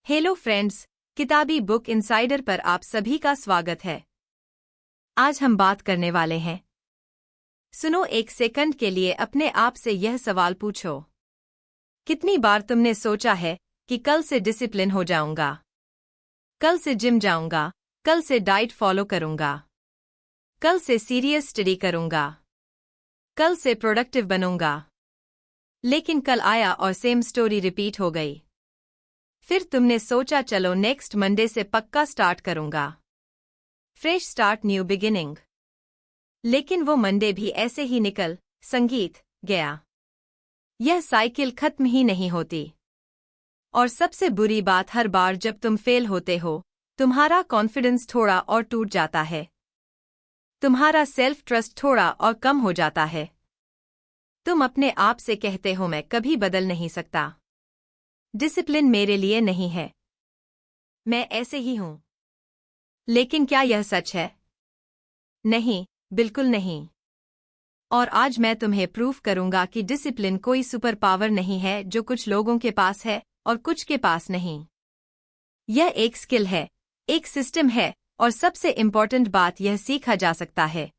Hello friends, किताबी book insider पर आप सभी का स्वागत है। आज हम बात करने वाले हैं। सुनो, एक सेकंड के लिए अपने आप से यह सवाल पूछो। कितनी बार तुमने सोचा है कि कल से डिसिप्लिन हो जाऊंगा, कल से जिम जाऊंगा, कल से डाइट फॉलो करूंगा, कल से सीरियस स्टडी करूंगा, कल से प्रोडक्टिव बनूंगा। लेकिन कल आया और सेम स्टोरी रिपीट हो गई। फिर तुमने सोचा चलो नेक्स्ट मंडे से पक्का स्टार्ट करूंगा, फ्रेश स्टार्ट, न्यू बिगिनिंग। लेकिन वो मंडे भी ऐसे ही निकल गया। यह साइकिल खत्म ही नहीं होती। और सबसे बुरी बात, हर बार जब तुम फेल होते हो, तुम्हारा कॉन्फिडेंस थोड़ा और टूट जाता है, तुम्हारा सेल्फ ट्रस्ट थोड़ा और कम हो जाता है। तुम अपने आप से कहते हो मैं कभी बदल नहीं सकता, डिसिप्लिन मेरे लिए नहीं है, मैं ऐसे ही हूं। लेकिन क्या यह सच है? नहीं, बिल्कुल नहीं। और आज मैं तुम्हें प्रूफ करूंगा कि डिसिप्लिन कोई सुपर पावर नहीं है जो कुछ लोगों के पास है और कुछ के पास नहीं। यह एक स्किल है, एक सिस्टम है, और सबसे इंपॉर्टेंट बात, यह सीखा जा सकता है।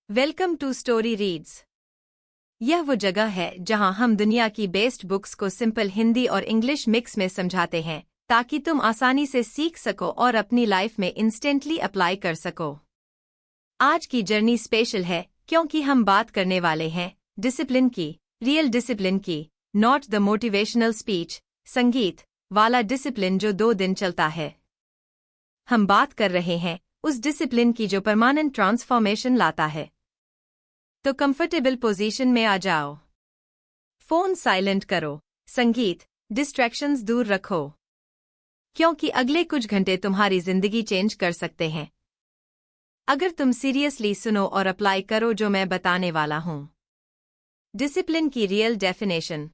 Welcome to Story Reads. यह वो जगह है जहां हम दुनिया की बेस्ट बुक्स को सिंपल हिंदी और इंग्लिश मिक्स में समझाते हैं, ताकि तुम आसानी से सीख सको और अपनी लाइफ में इंस्टेंटली अप्लाई कर सको। आज की जर्नी स्पेशल है क्योंकि हम बात करने वाले हैं डिसिप्लिन की, रियल डिसिप्लिन की, नॉट द मोटिवेशनल स्पीच संगीत वाला डिसिप्लिन जो 2 दिन चलता है। हम बात कर रहे हैं उस डिसिप्लिन की जो परमानेंट ट्रांसफॉर्मेशन लाता है। तो कंफर्टेबल पोजीशन में आ जाओ, फोन साइलेंट करो, संगीत, डिस्ट्रैक्शंस दूर रखो, क्योंकि अगले कुछ घंटे तुम्हारी जिंदगी चेंज कर सकते हैं अगर तुम सीरियसली सुनो और अप्लाई करो जो मैं बताने वाला हूं। डिसिप्लिन की रियल डेफिनेशन।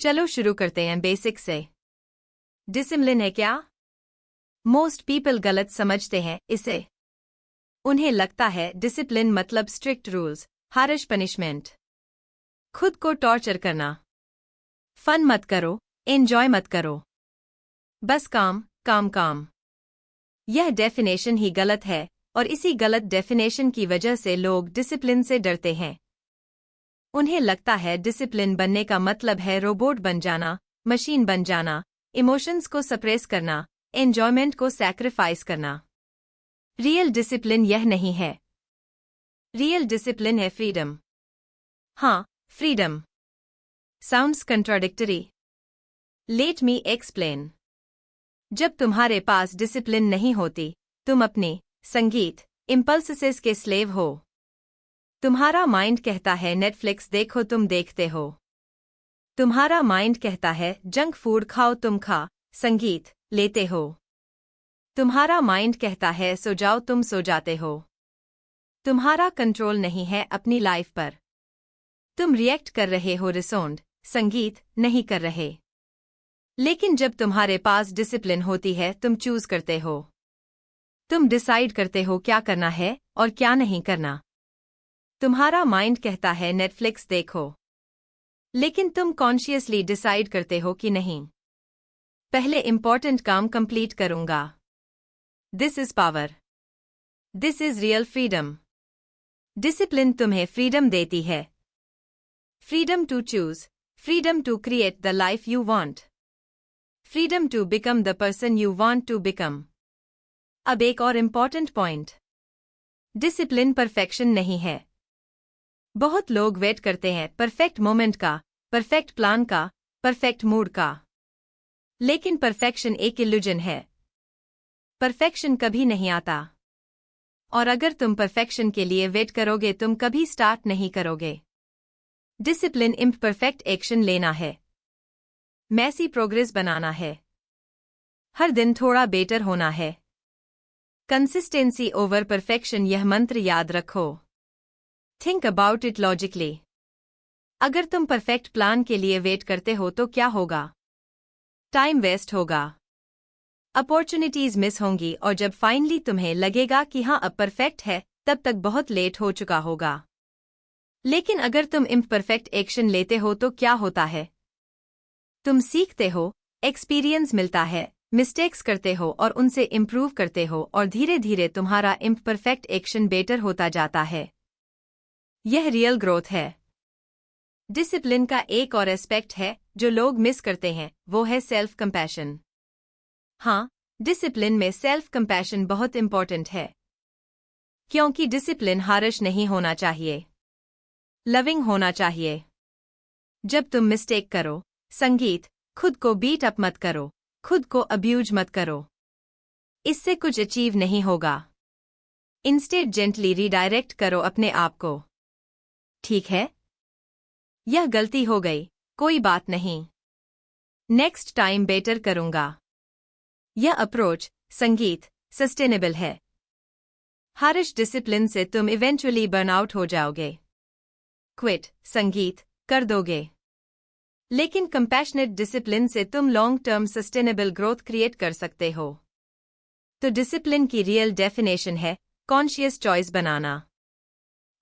चलो शुरू करते हैं बेसिक से। डिसिप्लिन है क्या? मोस्ट पीपल गलत समझते हैं इसे। उन्हें लगता है डिसिप्लिन मतलब स्ट्रिक्ट रूल्स, हार्श पनिशमेंट, खुद को टॉर्चर करना, फन मत करो, एंजॉय मत करो, बस काम काम काम। यह डेफिनेशन ही गलत है और इसी गलत डेफिनेशन की वजह से लोग डिसिप्लिन से डरते हैं। उन्हें लगता है डिसिप्लिन बनने का मतलब है रोबोट बन जाना, मशीन बन जाना, इमोशंस को सप्रेस करना, एंजॉयमेंट को सैक्रिफाइस करना। रियल डिसिप्लिन यह नहीं है। रियल डिसिप्लिन है फ्रीडम। हाँ, freedom. Sounds contradictory? Let me explain. जब तुम्हारे पास डिसिप्लिन नहीं होती, तुम अपने संगीत इम्पल्सेस के स्लेव हो। तुम्हारा माइंड कहता है नेटफ्लिक्स देखो, तुम देखते हो। तुम्हारा माइंड कहता है जंक फूड खाओ, तुम खा संगीत लेते हो। तुम्हारा माइंड कहता है सो जाओ, तुम सो जाते हो। तुम्हारा कंट्रोल नहीं है अपनी लाइफ पर। तुम रिएक्ट कर रहे हो, रिस्पॉन्ड संगीत नहीं कर रहे। लेकिन जब तुम्हारे पास डिसिप्लिन होती है, तुम चूज करते हो। तुम डिसाइड करते हो क्या करना है और क्या नहीं करना। तुम्हारा माइंड कहता है नेटफ्लिक्स देखो, लेकिन तुम कॉन्शियसली डिसाइड करते हो कि नहीं, पहले इंपॉर्टेंट काम कंप्लीट करूंगा। This is power. This is real freedom. Discipline तुम्हें फ्रीडम देती है। Freedom to choose, freedom to create the life you want, freedom to become the person you want to become. अब एक और इम्पॉर्टेंट पॉइंट, डिसिप्लिन परफेक्शन नहीं है। बहुत लोग वेट करते हैं परफेक्ट मोमेंट का, परफेक्ट प्लान का, परफेक्ट मूड का। लेकिन परफेक्शन एक इल्यूजन है। परफेक्शन कभी नहीं आता। और अगर तुम परफेक्शन के लिए वेट करोगे, तुम कभी स्टार्ट नहीं करोगे। डिसिप्लिन इम्परफेक्ट एक्शन लेना है, मैसी प्रोग्रेस बनाना है, हर दिन थोड़ा बेटर होना है। कंसिस्टेंसी ओवर परफेक्शन, यह मंत्र याद रखो। Think about it logically. अगर तुम परफेक्ट प्लान के लिए वेट करते हो तो क्या होगा? टाइम वेस्ट होगा, अपॉर्चुनिटीज मिस होंगी, और जब फाइनली तुम्हें लगेगा कि हाँ अब परफेक्ट है, तब तक बहुत लेट हो चुका होगा। लेकिन अगर तुम इम्परफेक्ट एक्शन लेते हो तो क्या होता है? तुम सीखते हो, एक्सपीरियंस मिलता है, मिस्टेक्स करते हो और उनसे इम्प्रूव करते हो और धीरे धीरे तुम्हारा इम्परफेक्ट एक्शन बेटर होता जाता है। यह रियल ग्रोथ है। डिसिप्लिन का एक और एस्पेक्ट है जो लोग मिस करते हैं, वो है सेल्फ कंपैशन। हाँ, डिसिप्लिन में सेल्फ कंपैशन बहुत इंपॉर्टेंट है, क्योंकि डिसिप्लिन हार्श नहीं होना चाहिए, लविंग होना चाहिए। जब तुम मिस्टेक करो, संगीत, खुद को बीट अप मत करो, खुद को अब्यूज मत करो। इससे कुछ अचीव नहीं होगा। इंस्टेड जेंटली रीडायरेक्ट करो अपने आप को। ठीक है, यह गलती हो गई, कोई बात नहीं, नेक्स्ट टाइम बेटर करूंगा। यह अप्रोच, संगीत, सस्टेनेबल है। हार्श डिसिप्लिन से तुम इवेंचुअली बर्नआउट हो जाओगे, क्विट, संगीत, कर दोगे। लेकिन कंपैशनेट डिसिप्लिन से तुम long term sustainable growth create कर सकते हो। तो डिसिप्लिन की रियल डेफिनेशन है कॉन्शियस चॉइस बनाना,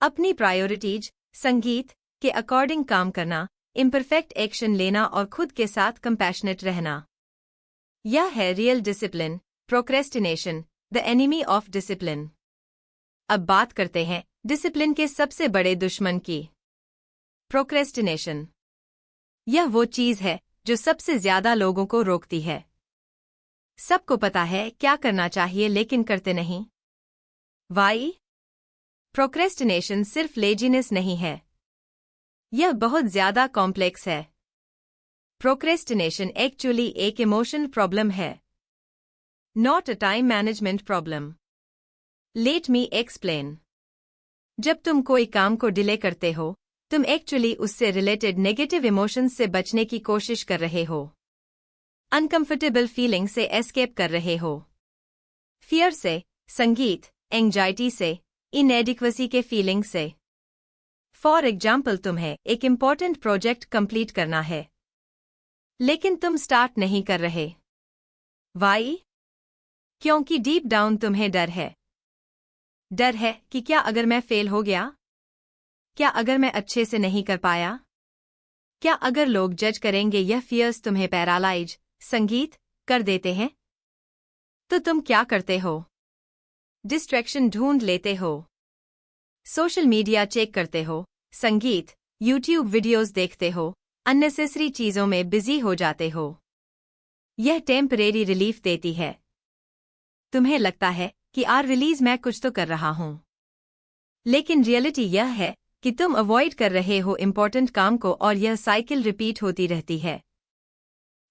अपनी प्रायोरिटीज, संगीत, के अकॉर्डिंग काम करना, इम्परफेक्ट एक्शन लेना और खुद के साथ कंपैशनेट रहना। यह है real discipline. Procrastination, the enemy of discipline. अब बात करते हैं डिसिप्लिन के सबसे बड़े दुश्मन की, प्रोक्रेस्टिनेशन। यह वो चीज है जो सबसे ज्यादा लोगों को रोकती है। सबको पता है क्या करना चाहिए लेकिन करते नहीं। वाई? प्रोक्रेस्टिनेशन सिर्फ लेजीनेस नहीं है, यह बहुत ज्यादा कॉम्प्लेक्स है। प्रोक्रेस्टिनेशन एक्चुअली एक इमोशनल प्रॉब्लम है, not a time management problem. Let me explain. जब तुम कोई काम को डिले करते हो, तुम एक्चुअली उससे रिलेटेड नेगेटिव इमोशंस से बचने की कोशिश कर रहे हो, अनकंफर्टेबल फीलिंग से एस्केप कर रहे हो, फियर से, संगीत, एंजाइटी से, इनएडिक्वेसी के फीलिंग से। फॉर एग्जाम्पल, तुम्हें एक इम्पॉर्टेंट प्रोजेक्ट कंप्लीट करना है, लेकिन तुम स्टार्ट नहीं कर रहे। वाई? क्योंकि डीप डाउन तुम्हें डर है। डर है कि क्या अगर मैं फेल हो गया? क्या अगर मैं अच्छे से नहीं कर पाया? क्या अगर लोग जज करेंगे? यह फियर्स तुम्हें पैरालाइज, संगीत, कर देते हैं। तो तुम क्या करते हो? डिस्ट्रैक्शन ढूंढ लेते हो, सोशल मीडिया चेक करते हो, संगीत, यूट्यूब वीडियोस देखते हो, अननेसेसरी चीजों में बिजी हो जाते हो। यह टेम्परेरी रिलीफ देती है। तुम्हें लगता है कि आर रिलीज मैं कुछ तो कर रहा हूं, लेकिन रियलिटी यह है कि तुम अवॉइड कर रहे हो इंपॉर्टेंट काम को और यह साइकिल रिपीट होती रहती है।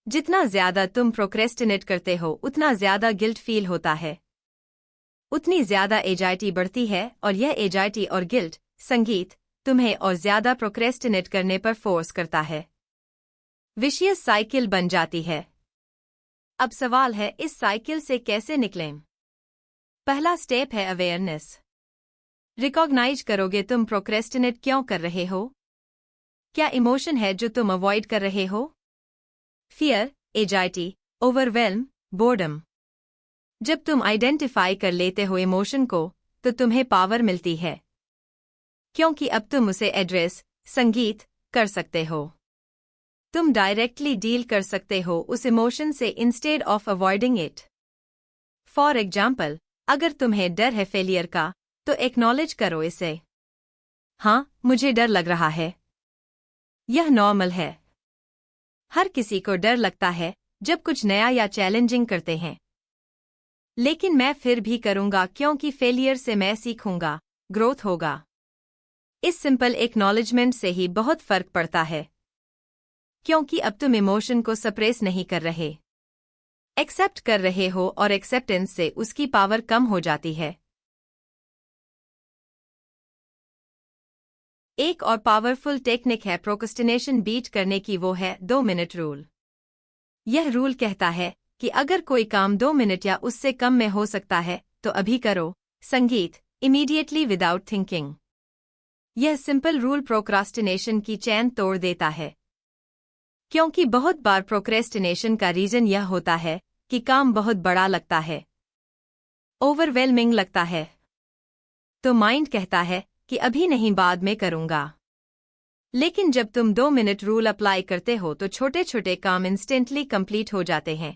जितना ज्यादा तुम प्रोक्रेस्टिनेट करते हो उतना ज्यादा गिल्ट फील होता है, उतनी ज्यादा एजाइटी बढ़ती है और यह एजाइटी और गिल्ट, संगीत, तुम्हें और ज्यादा प्रोक्रेस्टिनेट करने पर फोर्स करता है। विशियस साइकिल बन जाती है। अब सवाल है इस साइकिल से कैसे निकलें? पहला स्टेप है अवेयरनेस। रिकॉग्नाइज करोगे तुम प्रोक्रेस्टिनेट क्यों कर रहे हो? क्या इमोशन है जो तुम अवॉइड कर रहे हो? Fear, anxiety, overwhelm, boredom. जब तुम आइडेंटिफाई कर लेते हो इमोशन को, तो तुम्हें पावर मिलती है, क्योंकि अब तुम उसे एड्रेस, संगीत, कर सकते हो। तुम डायरेक्टली डील कर सकते हो उस इमोशन से instead of avoiding it. For example, अगर तुम्हें डर है फेलियर का, तो एक्नॉलेज करो इसे। हाँ, मुझे डर लग रहा है। यह नॉर्मल है। हर किसी को डर लगता है जब कुछ नया या चैलेंजिंग करते हैं। लेकिन मैं फिर भी करूंगा क्योंकि फेलियर से मैं सीखूंगा, ग्रोथ होगा। इस सिंपल एक्नॉलेजमेंट से ही बहुत फर्क पड़ता है, क्योंकि अब तुम इमोशन को सप्रेस नहीं कर रहे, एक्सेप्ट कर रहे हो और एक्सेप्टेंस से उसकी पावर कम हो जाती है। एक और पावरफुल टेक्निक है प्रोक्रेस्टिनेशन बीट करने की, वो है 2 मिनट रूल। यह रूल कहता है कि अगर कोई काम 2 मिनट या उससे कम में हो सकता है तो अभी करो, संगीत, इमीडिएटली विदाउट थिंकिंग। यह सिंपल रूल प्रोक्रास्टिनेशन की चैन तोड़ देता है, क्योंकि बहुत बार प्रोक्रेस्टिनेशन का रीजन यह होता है कि काम बहुत बड़ा लगता है, ओवरवेलमिंग लगता है। तो माइंड कहता है कि अभी नहीं, बाद में करूंगा। लेकिन जब तुम 2 मिनट रूल अप्लाई करते हो तो छोटे छोटे काम इंस्टेंटली कंप्लीट हो जाते हैं।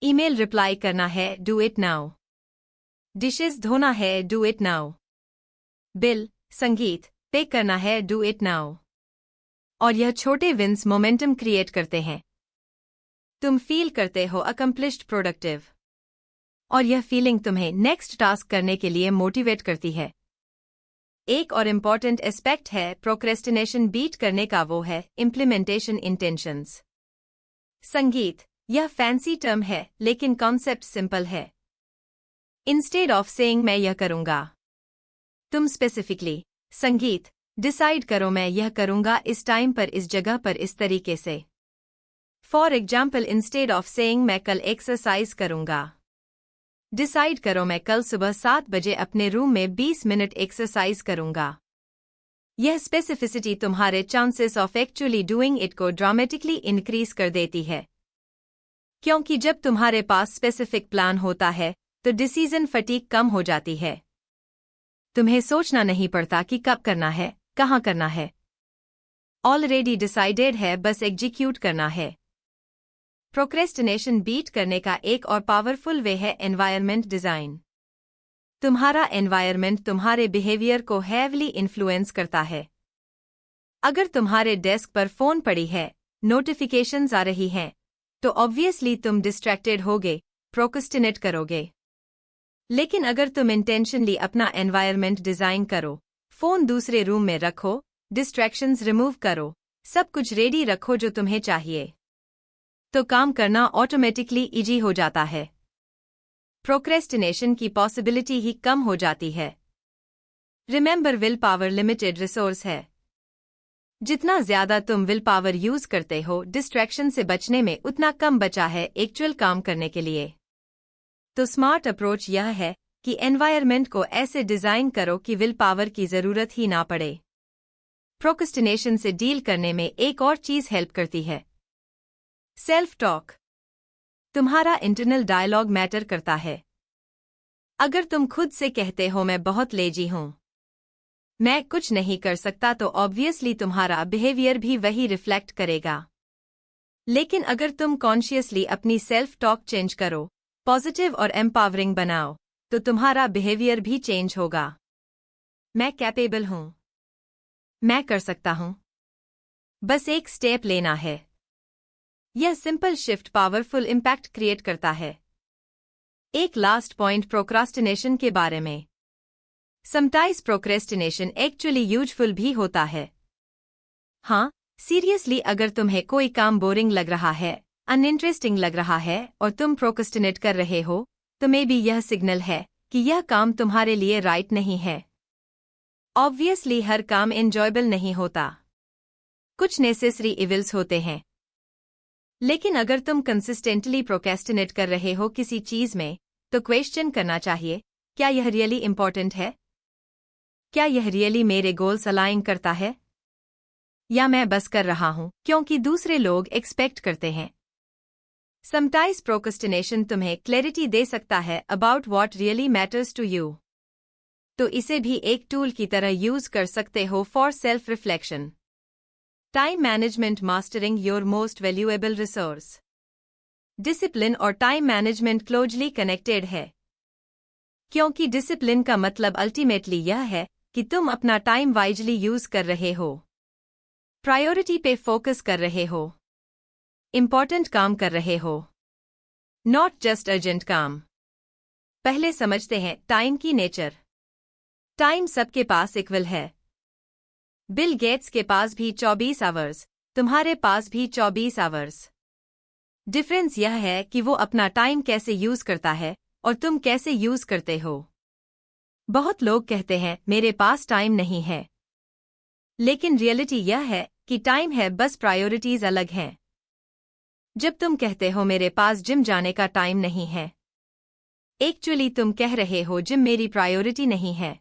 ईमेल रिप्लाई करना है, डू इट नाउ। डिशेस धोना है, डू इट नाउ। बिल, संगीत पे करना है, डू इट नाउ। और यह छोटे विंस मोमेंटम क्रिएट करते हैं। तुम फील करते हो अकम्प्लिश्ड, प्रोडक्टिव, और यह फीलिंग तुम्हें नेक्स्ट टास्क करने के लिए मोटिवेट करती है। एक और इम्पॉर्टेंट एस्पेक्ट है प्रोक्रेस्टिनेशन बीट करने का, वो है इम्प्लीमेंटेशन इंटेंशंस। संगीत, यह फैंसी टर्म है लेकिन कॉन्सेप्ट सिंपल है। इंस्टेड ऑफ सेइंग मैं यह करूंगा, तुम स्पेसिफिकली, संगीत, डिसाइड करो मैं यह करूंगा इस टाइम पर, इस जगह पर, इस तरीके से। For example, instead of saying मैं कल एक्सरसाइज करूंगा, डिसाइड करो मैं कल सुबह 7 बजे अपने रूम में 20 मिनट एक्सरसाइज करूंगा। यह स्पेसिफिसिटी तुम्हारे chances of actually doing it को ड्रामेटिकली इंक्रीज कर देती है, क्योंकि जब तुम्हारे पास स्पेसिफिक प्लान होता है तो डिसीजन फटीग कम हो जाती है। तुम्हें सोचना नहीं पड़ता कि कब करना है, कहाँ करना है। ऑलरेडी डिसाइडेड है, बस एग्जीक्यूट करना है। प्रोक्रेस्टिनेशन बीट करने का एक और पावरफुल वे है एनवायरनमेंट डिजाइन। तुम्हारा एनवायरनमेंट तुम्हारे बिहेवियर को हैवली इन्फ्लुएंस करता है। अगर तुम्हारे डेस्क पर फोन पड़ी है, नोटिफिकेशंस आ रही हैं, तो ऑब्वियसली तुम डिस्ट्रैक्टेड होगे, प्रोक्रेस्टिनेट करोगे। लेकिन अगर तुम इंटेंशनली अपना एनवायरनमेंट डिजाइन करो, फोन दूसरे रूम में रखो, डिस्ट्रैक्शंस रिमूव करो, सब कुछ रेडी रखो जो तुम्हें चाहिए, तो काम करना ऑटोमेटिकली इजी हो जाता है। प्रोक्रेस्टिनेशन की पॉसिबिलिटी ही कम हो जाती है। Remember, will power limited resource है। जितना ज्यादा तुम विल पावर यूज करते हो डिस्ट्रैक्शन से बचने में, उतना कम बचा है एक्चुअल काम करने के लिए। तो स्मार्ट अप्रोच यह है कि एनवायरनमेंट को ऐसे डिजाइन करो कि विल पावर की जरूरत ही ना पड़े। प्रोक्रेस्टिनेशन से डील करने में एक और चीज हेल्प करती है, सेल्फ टॉक। तुम्हारा इंटरनल डायलॉग मैटर करता है। अगर तुम खुद से कहते हो मैं बहुत लेजी हूं, मैं कुछ नहीं कर सकता, तो ऑब्वियसली तुम्हारा बिहेवियर भी वही रिफ्लेक्ट करेगा। लेकिन अगर तुम कॉन्शियसली अपनी सेल्फ टॉक चेंज करो, पॉजिटिव और एम्पावरिंग बनाओ, तो तुम्हारा बिहेवियर भी चेंज होगा। मैं कैपेबल हूं, मैं कर सकता हूं, बस एक स्टेप लेना है। यह simple shift powerful impact create करता है। एक लास्ट पॉइंट प्रोक्रास्टिनेशन के बारे में। समटाइम्स प्रोक्रेस्टिनेशन एक्चुअली यूजफुल भी होता है। हाँ, सीरियसली, अगर तुम्हें कोई काम बोरिंग लग रहा है, अनइंटरेस्टिंग लग रहा है और तुम प्रोक्रेस्टिनेट कर रहे हो, तो मे बी यह सिग्नल है कि यह काम तुम्हारे लिए राइट नहीं है। ऑब्वियसली हर काम एंजॉयबल नहीं होता, कुछ नेसेसरी इविल्स होते हैं। लेकिन अगर तुम कंसिस्टेंटली प्रोक्रेस्टिनेट कर रहे हो किसी चीज में, तो क्वेश्चन करना चाहिए, क्या यह रियली इंपॉर्टेंट है? क्या यह रियली मेरे गोल्स अलाइन करता है? या मैं बस कर रहा हूं क्योंकि दूसरे लोग एक्सपेक्ट करते हैं? समटाइम्स प्रोक्रेस्टिनेशन तुम्हें क्लैरिटी दे सकता है about what really matters to you. तो इसे भी एक टूल की तरह यूज कर सकते हो for self reflection. Time management, mastering your most valuable resource. Discipline और टाइम मैनेजमेंट क्लोजली कनेक्टेड है, क्योंकि डिसिप्लिन का मतलब अल्टीमेटली यह है कि तुम अपना टाइम वाइजली यूज कर रहे हो, प्रायोरिटी पे फोकस कर रहे हो, इंपॉर्टेंट काम कर रहे हो, नॉट जस्ट अर्जेंट काम। पहले समझते हैं टाइम की नेचर। टाइम सबके पास इक्वल है। बिल गेट्स के पास भी 24 आवर्स, तुम्हारे पास भी 24 आवर्स। डिफरेंस यह है कि वो अपना टाइम कैसे यूज करता है और तुम कैसे यूज करते हो। बहुत लोग कहते हैं मेरे पास टाइम नहीं है, लेकिन रियलिटी यह है कि टाइम है, बस प्रायोरिटीज अलग हैं। जब तुम कहते हो मेरे पास जिम जाने का टाइम नहीं है, एक्चुअली तुम कह रहे हो जिम मेरी प्रायोरिटी नहीं है।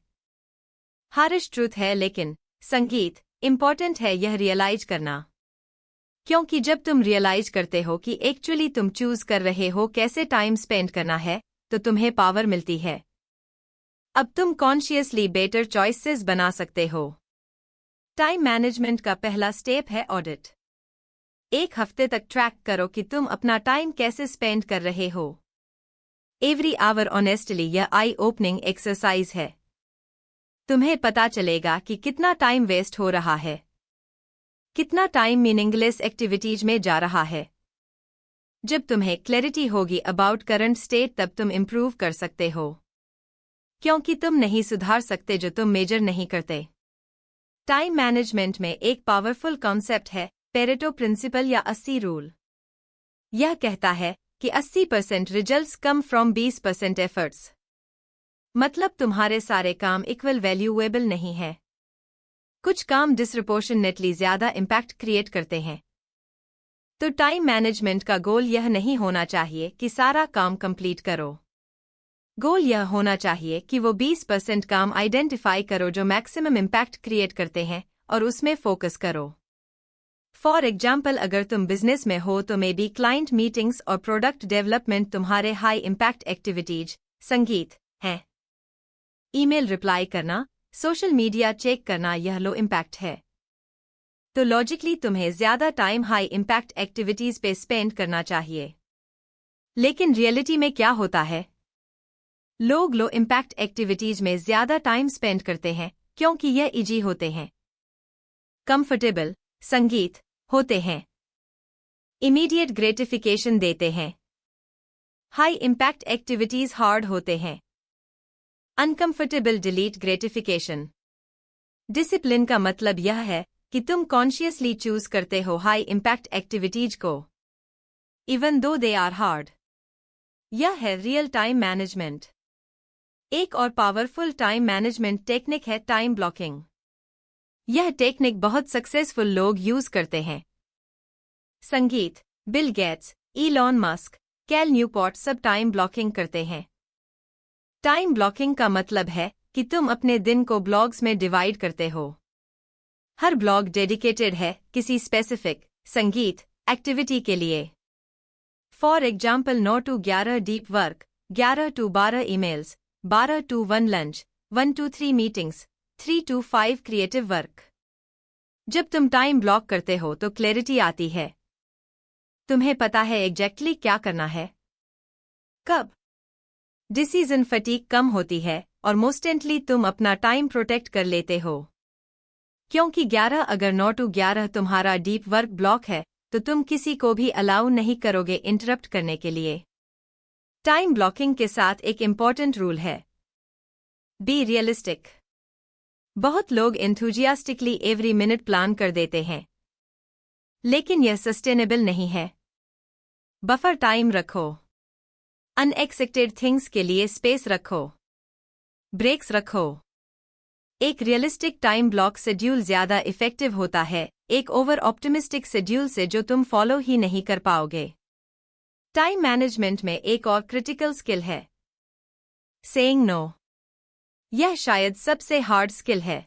हार्श ट्रूथ है, लेकिन संगीत, इंपॉर्टेंट है यह रियलाइज करना, क्योंकि जब तुम रियलाइज करते हो कि एक्चुअली तुम चूज कर रहे हो कैसे टाइम स्पेंड करना है, तो तुम्हें पावर मिलती है। अब तुम कॉन्शियसली बेटर चॉइसेस बना सकते हो। टाइम मैनेजमेंट का पहला स्टेप है ऑडिट। एक हफ्ते तक ट्रैक करो कि तुम अपना टाइम कैसे स्पेंड कर रहे हो। एवरी आवर ऑनेस्टली यह आई ओपनिंग एक्सरसाइज है। तुम्हें पता चलेगा कि कितना टाइम वेस्ट हो रहा है, कितना टाइम मीनिंगलेस एक्टिविटीज में जा रहा है। जब तुम्हें क्लैरिटी होगी अबाउट करंट स्टेट तब तुम इम्प्रूव कर सकते हो, क्योंकि तुम नहीं सुधार सकते जो तुम मेजर नहीं करते। टाइम मैनेजमेंट में एक पावरफुल कॉन्सेप्ट है पेरेटो प्रिंसिपल या 80 रूल। यह कहता है कि 80% रिजल्ट्स कम फ्रॉम 20% एफर्ट्स। मतलब तुम्हारे सारे काम इक्वल वैल्यूएबल नहीं है। कुछ काम डिस्प्रपोर्शनेटली ज्यादा इम्पैक्ट क्रिएट करते हैं। तो टाइम मैनेजमेंट का गोल यह नहीं होना चाहिए कि सारा काम कंप्लीट करो। गोल यह होना चाहिए कि वो 20% काम आइडेंटिफाई करो जो मैक्सिमम इम्पैक्ट क्रिएट करते हैं और उसमें फोकस करो। फॉर एग्जाम्पल, अगर तुम बिजनेस में हो तो मे बी क्लाइंट मीटिंग्स और प्रोडक्ट डेवलपमेंट तुम्हारे हाई इम्पैक्ट एक्टिविटीज, संगीत हैं। ईमेल रिप्लाई करना, सोशल मीडिया चेक करना यह लो इम्पैक्ट है। तो लॉजिकली तुम्हें ज्यादा टाइम हाई इम्पैक्ट एक्टिविटीज पे स्पेंड करना चाहिए। लेकिन रियलिटी में क्या होता है? लोग लो इम्पैक्ट एक्टिविटीज में ज्यादा टाइम स्पेंड करते हैं क्योंकि यह इजी होते हैं, कंफर्टेबल, संगीत होते हैं, इमीडिएट ग्रेटिफिकेशन देते हैं। हाई इम्पैक्ट एक्टिविटीज हार्ड होते हैं, अनकंफर्टेबल, डिलीट ग्रेटिफिकेशन। डिसिप्लिन का मतलब यह है कि तुम कॉन्शियसली चूज करते हो हाई इम्पैक्ट एक्टिविटीज को, even though they are hard. यह है रियल टाइम मैनेजमेंट। एक और पावरफुल टाइम मैनेजमेंट टेक्निक है टाइम ब्लॉकिंग। यह टेक्निक बहुत सक्सेसफुल लोग यूज करते हैं। संगीत, Bill Gates, Elon Musk, Cal Newport सब टाइम ब्लॉकिंग करते हैं। टाइम ब्लॉकिंग का मतलब है कि तुम अपने दिन को ब्लॉक्स में डिवाइड करते हो। हर ब्लॉक डेडिकेटेड है किसी स्पेसिफिक संगीत एक्टिविटी के लिए। For example 9 to 11 deep work, 11 to 12 emails, 12 to 1 lunch, 1 to 3 meetings, 3 to 5 creative work. जब तुम टाइम ब्लॉक करते हो तो क्लैरिटी आती है। तुम्हें पता है एग्जैक्टली क्या करना है, कब। डिसीजन फटीग कम होती है और मोस्टेंटली तुम अपना टाइम प्रोटेक्ट कर लेते हो। क्योंकि 11 अगर 9 to 11 तुम्हारा डीप वर्क ब्लॉक है तो तुम किसी को भी अलाउ नहीं करोगे इंटरप्ट करने के लिए। टाइम ब्लॉकिंग के साथ एक इम्पॉर्टेंट रूल है, बी रियलिस्टिक। बहुत लोग एंथुजियास्टिकली एवरी मिनट प्लान कर देते हैं, लेकिन यह सस्टेनेबल नहीं है। बफर टाइम रखो, अनएक्सपेक्टेड थिंग्स के लिए स्पेस रखो, ब्रेक्स रखो। एक रियलिस्टिक टाइम ब्लॉक शेड्यूल ज्यादा इफेक्टिव होता है एक ओवर ऑप्टिमिस्टिक शेड्यूल से जो तुम फॉलो ही नहीं कर पाओगे। टाइम मैनेजमेंट में एक और क्रिटिकल स्किल है, सेइंग नो। यह शायद सबसे हार्ड स्किल है,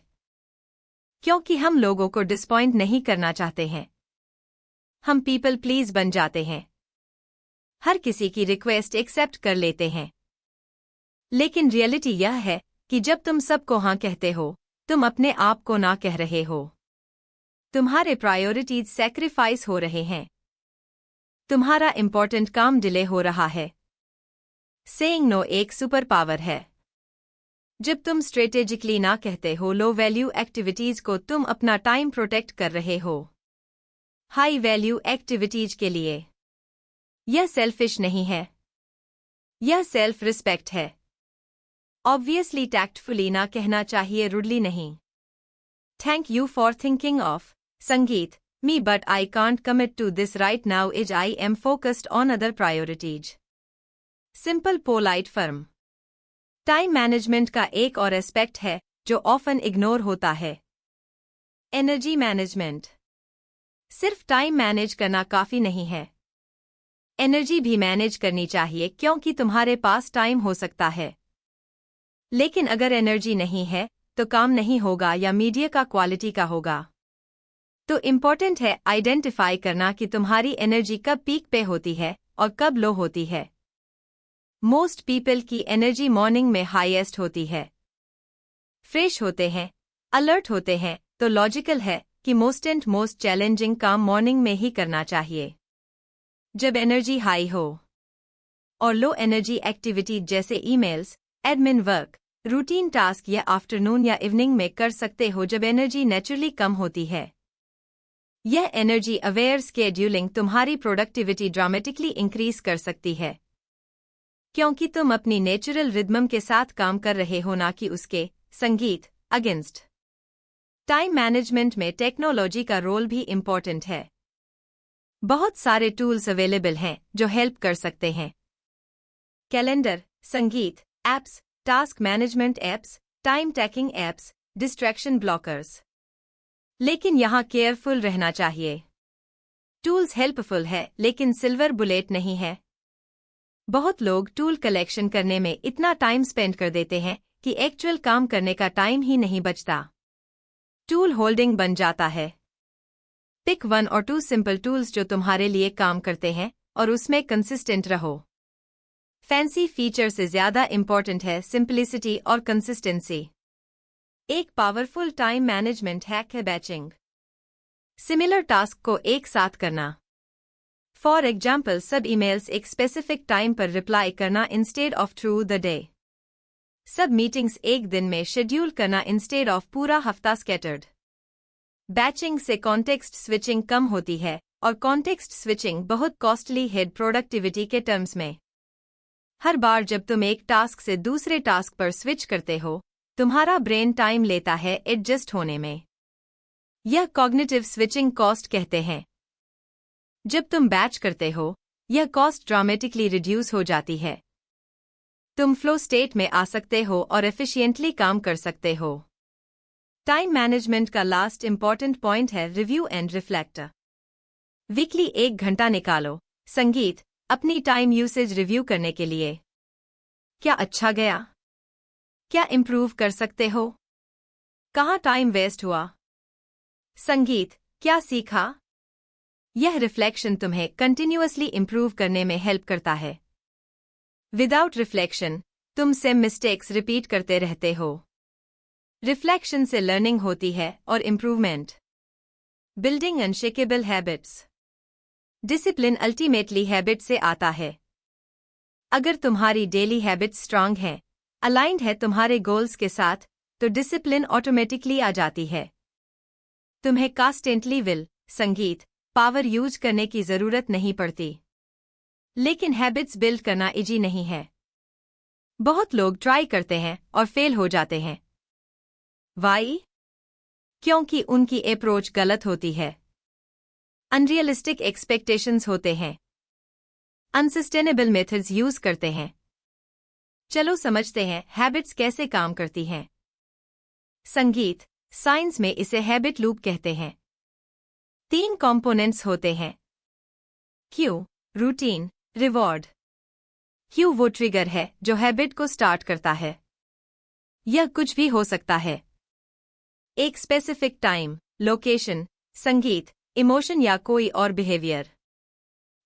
क्योंकि हम लोगों को डिसपॉइंट नहीं करना चाहते हैं। हम पीपल प्लीज बन जाते हैं, हर किसी की रिक्वेस्ट एक्सेप्ट कर लेते हैं। लेकिन रियलिटी यह है कि जब तुम सबको हाँ कहते हो, तुम अपने आप को ना कह रहे हो। तुम्हारे प्रायोरिटीज सैक्रिफाइस हो रहे हैं, तुम्हारा इंपॉर्टेंट काम डिले हो रहा है। सेइंग नो एक सुपर पावर है। जब तुम स्ट्रेटेजिकली ना कहते हो लो वैल्यू एक्टिविटीज को, तुम अपना टाइम प्रोटेक्ट कर रहे हो हाई वैल्यू एक्टिविटीज के लिए। यह सेल्फिश नहीं है, यह सेल्फ रिस्पेक्ट है। ऑब्वियसली टैक्टफुली ना कहना चाहिए, रुडली नहीं। Thank you for thinking of संगीत me but I can't commit to this right now is I am focused on other priorities. Simple polite firm. Time management का एक और aspect है जो ऑफन इग्नोर होता है, एनर्जी मैनेजमेंट। सिर्फ time manage करना काफी नहीं है, एनर्जी भी मैनेज करनी चाहिए, क्योंकि तुम्हारे पास टाइम हो सकता है, लेकिन अगर एनर्जी नहीं है तो काम नहीं होगा या मीडिया का क्वालिटी का होगा। तो इम्पोर्टेंट है आइडेंटिफाई करना कि तुम्हारी एनर्जी कब पीक पे होती है और कब लो होती है। मोस्ट पीपल की एनर्जी मॉर्निंग में हाईएस्ट होती है। फ्रेश होते हैं, अलर्ट होते हैं तो लॉजिकल है कि मोस्ट चैलेंजिंग काम मॉर्निंग में ही करना चाहिए, जब एनर्जी हाई हो। और लो एनर्जी एक्टिविटी जैसे emails, admin work, routine task या आफ्टरनून या इवनिंग में कर सकते हो जब एनर्जी नेचुरली कम होती है। यह एनर्जी अवेयर स्केड्यूलिंग तुम्हारी प्रोडक्टिविटी ड्रामेटिकली इंक्रीज कर सकती है, क्योंकि तुम अपनी नेचुरल रिदम के साथ काम कर रहे हो, ना कि उसके संगीत अगेंस्ट। टाइम मैनेजमेंट में टेक्नोलॉजी का रोल भी इम्पोर्टेंट है। बहुत सारे टूल्स अवेलेबल हैं जो हेल्प कर सकते हैं। कैलेंडर, संगीत apps, task management apps, time tracking apps, distraction blockers. लेकिन यहाँ केयरफुल रहना चाहिए। टूल्स हेल्पफुल है लेकिन सिल्वर बुलेट नहीं है। बहुत लोग टूल कलेक्शन करने में इतना टाइम स्पेंड कर देते हैं कि एक्चुअल काम करने का टाइम ही नहीं बचता। टूल होल्डिंग बन जाता है। पिक 1 और 2 सिंपल टूल्स जो तुम्हारे लिए काम करते हैं और उसमें कंसिस्टेंट रहो। फैंसी फीचर से ज्यादा इंपॉर्टेंट है सिंपलिसिटी और कंसिस्टेंसी। एक पावरफुल टाइम मैनेजमेंट हैक है बैचिंग। सिमिलर टास्क को एक साथ करना। फॉर एग्जाम्पल, सब ईमेल्स एक स्पेसिफिक टाइम पर रिप्लाई करना instead of through the day. सब मीटिंग्स एक दिन में शेड्यूल करना इंस्टेड ऑफ पूरा हफ्ता स्कैटर्ड। बैचिंग से कॉन्टेक्स्ट स्विचिंग कम होती है और कॉन्टेक्स्ट स्विचिंग बहुत कॉस्टली है प्रोडक्टिविटी के टर्म्स में। हर बार जब तुम एक टास्क से दूसरे टास्क पर स्विच करते हो, तुम्हारा ब्रेन टाइम लेता है एडजस्ट होने में। यह कॉग्निटिव स्विचिंग कॉस्ट कहते हैं। जब तुम बैच करते हो, यह कॉस्ट ड्रामेटिकली रिड्यूस हो जाती है। तुम फ्लो स्टेट में आ सकते हो और एफिशिएंटली काम कर सकते हो। टाइम मैनेजमेंट का लास्ट इंपॉर्टेंट पॉइंट है रिव्यू एंड रिफ्लेक्ट। वीकली 1 घंटा निकालो, संगीत, अपनी टाइम यूसेज रिव्यू करने के लिए। क्या अच्छा गया? क्या इम्प्रूव कर सकते हो? कहाँ टाइम वेस्ट हुआ? संगीत, क्या सीखा? यह रिफ्लेक्शन तुम्हें कंटिन्यूअसली इंप्रूव करने में हेल्प करता है। विदाउट रिफ्लेक्शन, तुम सेम मिस्टेक्स रिपीट करते रहते हो। रिफ्लेक्शन से लर्निंग होती है और improvement. Building unshakeable habits. Discipline ultimately habit से आता है। अगर तुम्हारी डेली हैबिट्स स्ट्रांग हैं, अलाइंड है तुम्हारे गोल्स के साथ, तो डिसिप्लिन ऑटोमेटिकली आ जाती है। तुम्हें कॉन्स्टेंटली विल, संगीत, पावर यूज करने की जरूरत नहीं पड़ती। लेकिन हैबिट्स बिल्ड करना इजी नहीं है। बहुत लोग ट्राई करते हैं और फेल हो जाते हैं। वाई? क्योंकि उनकी अप्रोच गलत होती है। अनरियलिस्टिक एक्सपेक्टेशंस होते हैं। अनसस्टेनेबल मेथड्स यूज करते हैं। चलो समझते हैं हैबिट्स कैसे काम करती हैं। संगीत, साइंस में इसे हैबिट लूप कहते हैं। 3 कंपोनेंट्स होते हैं। Q, routine, reward. क्यू वो ट्रिगर है जो हैबिट को स्टार्ट करता है। यह कुछ भी हो सकता है। एक स्पेसिफिक टाइम, लोकेशन, संगीत, इमोशन या कोई और बिहेवियर।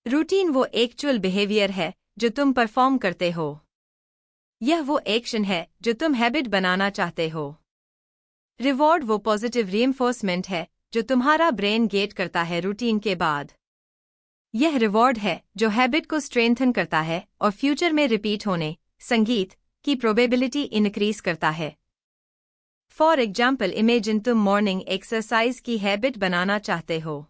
रूटीन वो एक्चुअल बिहेवियर है जो तुम परफॉर्म करते हो। यह वो एक्शन है जो तुम हैबिट बनाना चाहते हो। रिवॉर्ड वो पॉजिटिव रीइंफोर्समेंट है जो तुम्हारा ब्रेन गेट करता है रूटीन के बाद। यह रिवॉर्ड है जो हैबिट को स्ट्रेंथन करता है और फ्यूचर में रिपीट होने, संगीत, की प्रोबेबिलिटी इनक्रीज करता है। फॉर एग्जाम्पल, इमेजिन तुम मॉर्निंग एक्सरसाइज की हैबिट बनाना चाहते हो।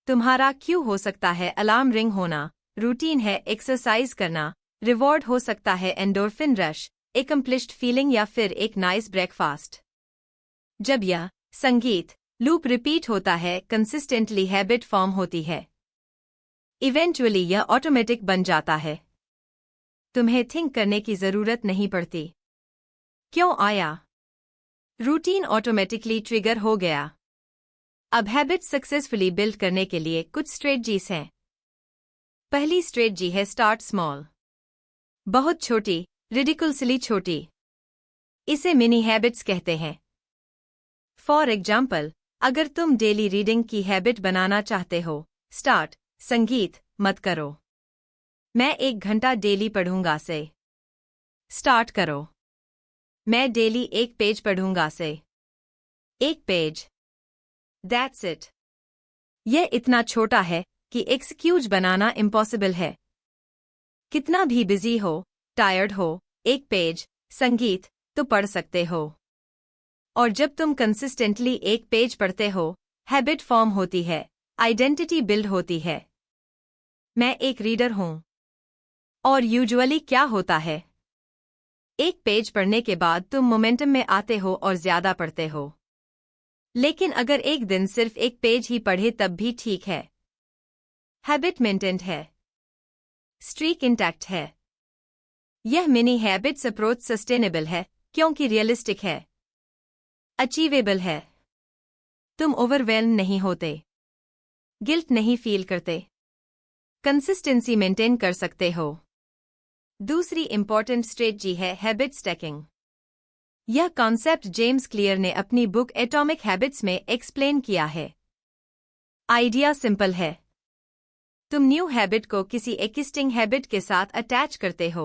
तुम्हारा क्यू हो सकता है अलार्म रिंग होना, रूटीन है एक्सरसाइज करना, रिवॉर्ड हो सकता है एंडोर्फिन रश, एकम्प्लिश्ड फीलिंग या फिर एक नाइस ब्रेकफास्ट। जब यह संगीत लूप रिपीट होता है, कंसिस्टेंटली हैबिट फॉर्म होती है। इवेंचुअली यह ऑटोमेटिक बन जाता है। तुम्हें थिंक करने की जरूरत नहीं पड़ती। क्यों आया? रूटीन ऑटोमेटिकली ट्रिगर हो गया। अब हैबिट सक्सेसफुली बिल्ड करने के लिए कुछ स्ट्रेटजीज हैं। पहली स्ट्रेटजी है स्टार्ट स्मॉल। बहुत छोटी, रिडिकुलसली छोटी। इसे मिनी हैबिट्स कहते हैं। फॉर एग्जाम्पल, अगर तुम डेली रीडिंग की हैबिट बनाना चाहते हो, स्टार्ट संगीत मत करो। मैं 1 घंटा डेली पढ़ूंगा से स्टार्ट करो। मैं डेली 1 पेज पढ़ूंगा से 1 पेज। That's it. यह इतना छोटा है कि एक्सक्यूज बनाना इम्पॉसिबल है। कितना भी बिजी हो, टायर्ड हो, 1 पेज संगीत तो पढ़ सकते हो। और जब तुम कंसिस्टेंटली 1 पेज पढ़ते हो, हैबिट फॉर्म होती है, आइडेंटिटी बिल्ड होती है। मैं एक रीडर हूं। और यूजुअली क्या होता है? 1 पेज पढ़ने के बाद तुम मोमेंटम में आते हो और ज्यादा पढ़ते हो। लेकिन अगर एक दिन सिर्फ 1 पेज ही पढ़े तब भी ठीक है। हैबिट मेंटेन्ड है, स्ट्रीक इंटैक्ट है। यह मिनी हैबिट्स अप्रोच सस्टेनेबल है क्योंकि रियलिस्टिक है, अचीवेबल है। तुम ओवरवेल्म नहीं होते, गिल्ट नहीं फील करते, कंसिस्टेंसी मेंटेन कर सकते हो। दूसरी इंपॉर्टेंट स्ट्रेटजी है हैबिट स्टैकिंग। यह कॉन्सेप्ट जेम्स क्लियर ने अपनी बुक एटॉमिक हैबिट्स में एक्सप्लेन किया है। आइडिया सिंपल है। तुम न्यू हैबिट को किसी एक्जिस्टिंग हैबिट के साथ अटैच करते हो।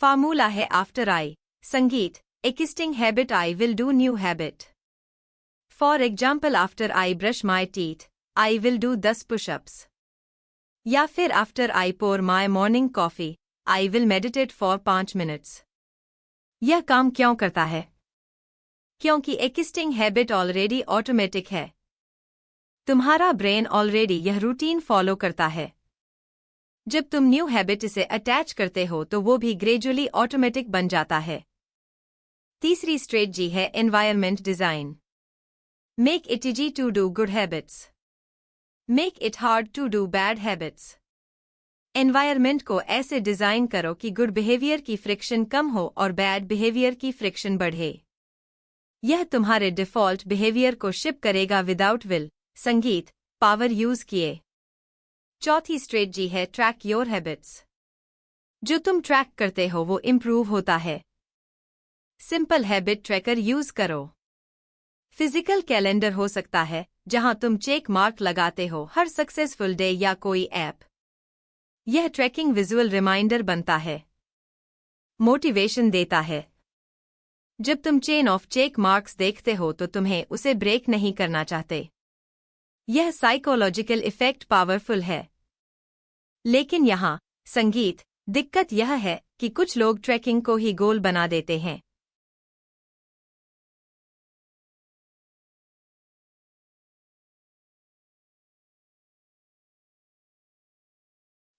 फार्मूला है आफ्टर आई संगीत, existing habit I will do new habit. For example after I brush my teeth I will do 10 pushups. या फिर after I pour my morning coffee I will meditate for 5 minutes. यह काम क्यों करता है? क्योंकि existing habit already automatic है। तुम्हारा ब्रेन ऑलरेडी यह रूटीन फॉलो करता है। जब तुम न्यू हैबिट इसे अटैच करते हो तो वो भी ग्रेजुअली ऑटोमेटिक बन जाता है। तीसरी स्ट्रेटजी है environment design. Make it easy to do good habits, make it hard to do bad habits. Environment को ऐसे डिजाइन करो कि गुड बिहेवियर की फ्रिक्शन कम हो और बैड बिहेवियर की फ्रिक्शन बढ़े। यह तुम्हारे डिफॉल्ट बिहेवियर को शिप करेगा विदाउट विल संगीत पावर यूज किए। चौथी स्ट्रेटजी है ट्रैक योर हैबिट्स। जो तुम ट्रैक करते हो वो इम्प्रूव होता है। सिंपल हैबिट ट्रैकर यूज करो। फिजिकल कैलेंडर हो सकता है जहां तुम चेक मार्क लगाते हो हर सक्सेसफुल डे, या कोई ऐप। यह ट्रैकिंग विजुअल रिमाइंडर बनता है, मोटिवेशन देता है। जब तुम चेन ऑफ चेक मार्क्स देखते हो तो तुम्हें उसे ब्रेक नहीं करना चाहते। यह साइकोलॉजिकल इफेक्ट पावरफुल है। लेकिन यहाँ संगीत दिक्कत यह है कि कुछ लोग ट्रैकिंग को ही गोल बना देते हैं।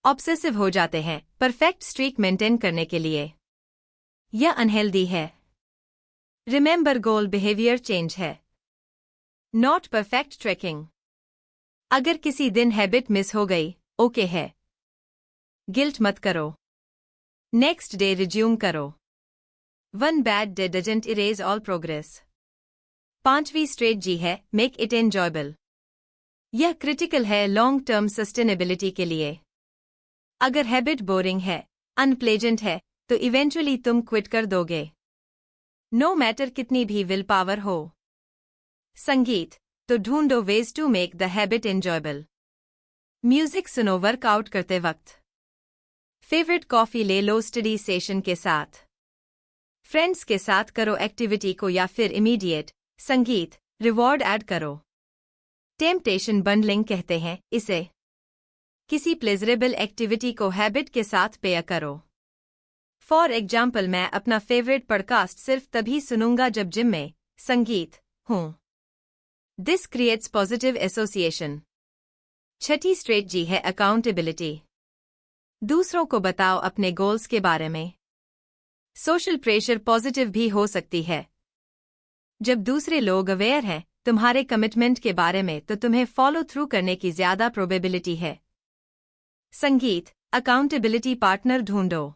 ऑब्सेसिव हो जाते हैं परफेक्ट स्ट्रीक मेंटेन करने के लिए। यह अनहेल्दी है। रिमेंबर गोल बिहेवियर चेंज है, नॉट परफेक्ट ट्रैकिंग। अगर किसी दिन हैबिट मिस हो गई, ओके है। गिल्ट मत करो, नेक्स्ट डे रिज्यूम करो। One bad day doesn't erase all progress. पांचवी स्ट्रेटजी है मेक इट एंजॉयबल। यह क्रिटिकल है लॉन्ग टर्म सस्टेनेबिलिटी के लिए। अगर हैबिट बोरिंग है, अनप्लेजेंट है, तो इवेंचुअली तुम क्विट कर दोगे, नो मैटर कितनी भी विल पावर हो। संगीत तो ढूंढो ways to make the habit enjoyable. Music सुनो वर्कआउट करते वक्त। फेवरेट कॉफी ले लो स्टडी सेशन के साथ। फ्रेंड्स के साथ करो एक्टिविटी को या फिर इमीडिएट संगीत रिवॉर्ड ऐड करो। टेम्पटेशन बंडलिंग कहते हैं इसे। किसी प्लेजरेबल एक्टिविटी को हैबिट के साथ पेयर करो। फॉर एग्जाम्पल मैं अपना फेवरेट पॉडकास्ट सिर्फ तभी सुनूंगा जब जिम में संगीत हूं। This creates positive association. Chhathi strategy है अकाउंटेबिलिटी। दूसरों को बताओ अपने गोल्स के बारे में। सोशल प्रेशर पॉजिटिव भी हो सकती है। जब दूसरे लोग अवेयर हैं तुम्हारे कमिटमेंट के बारे में तो तुम्हें फॉलो थ्रू करने की ज्यादा प्रोबेबिलिटी है। संगीत अकाउंटेबिलिटी पार्टनर ढूंढो।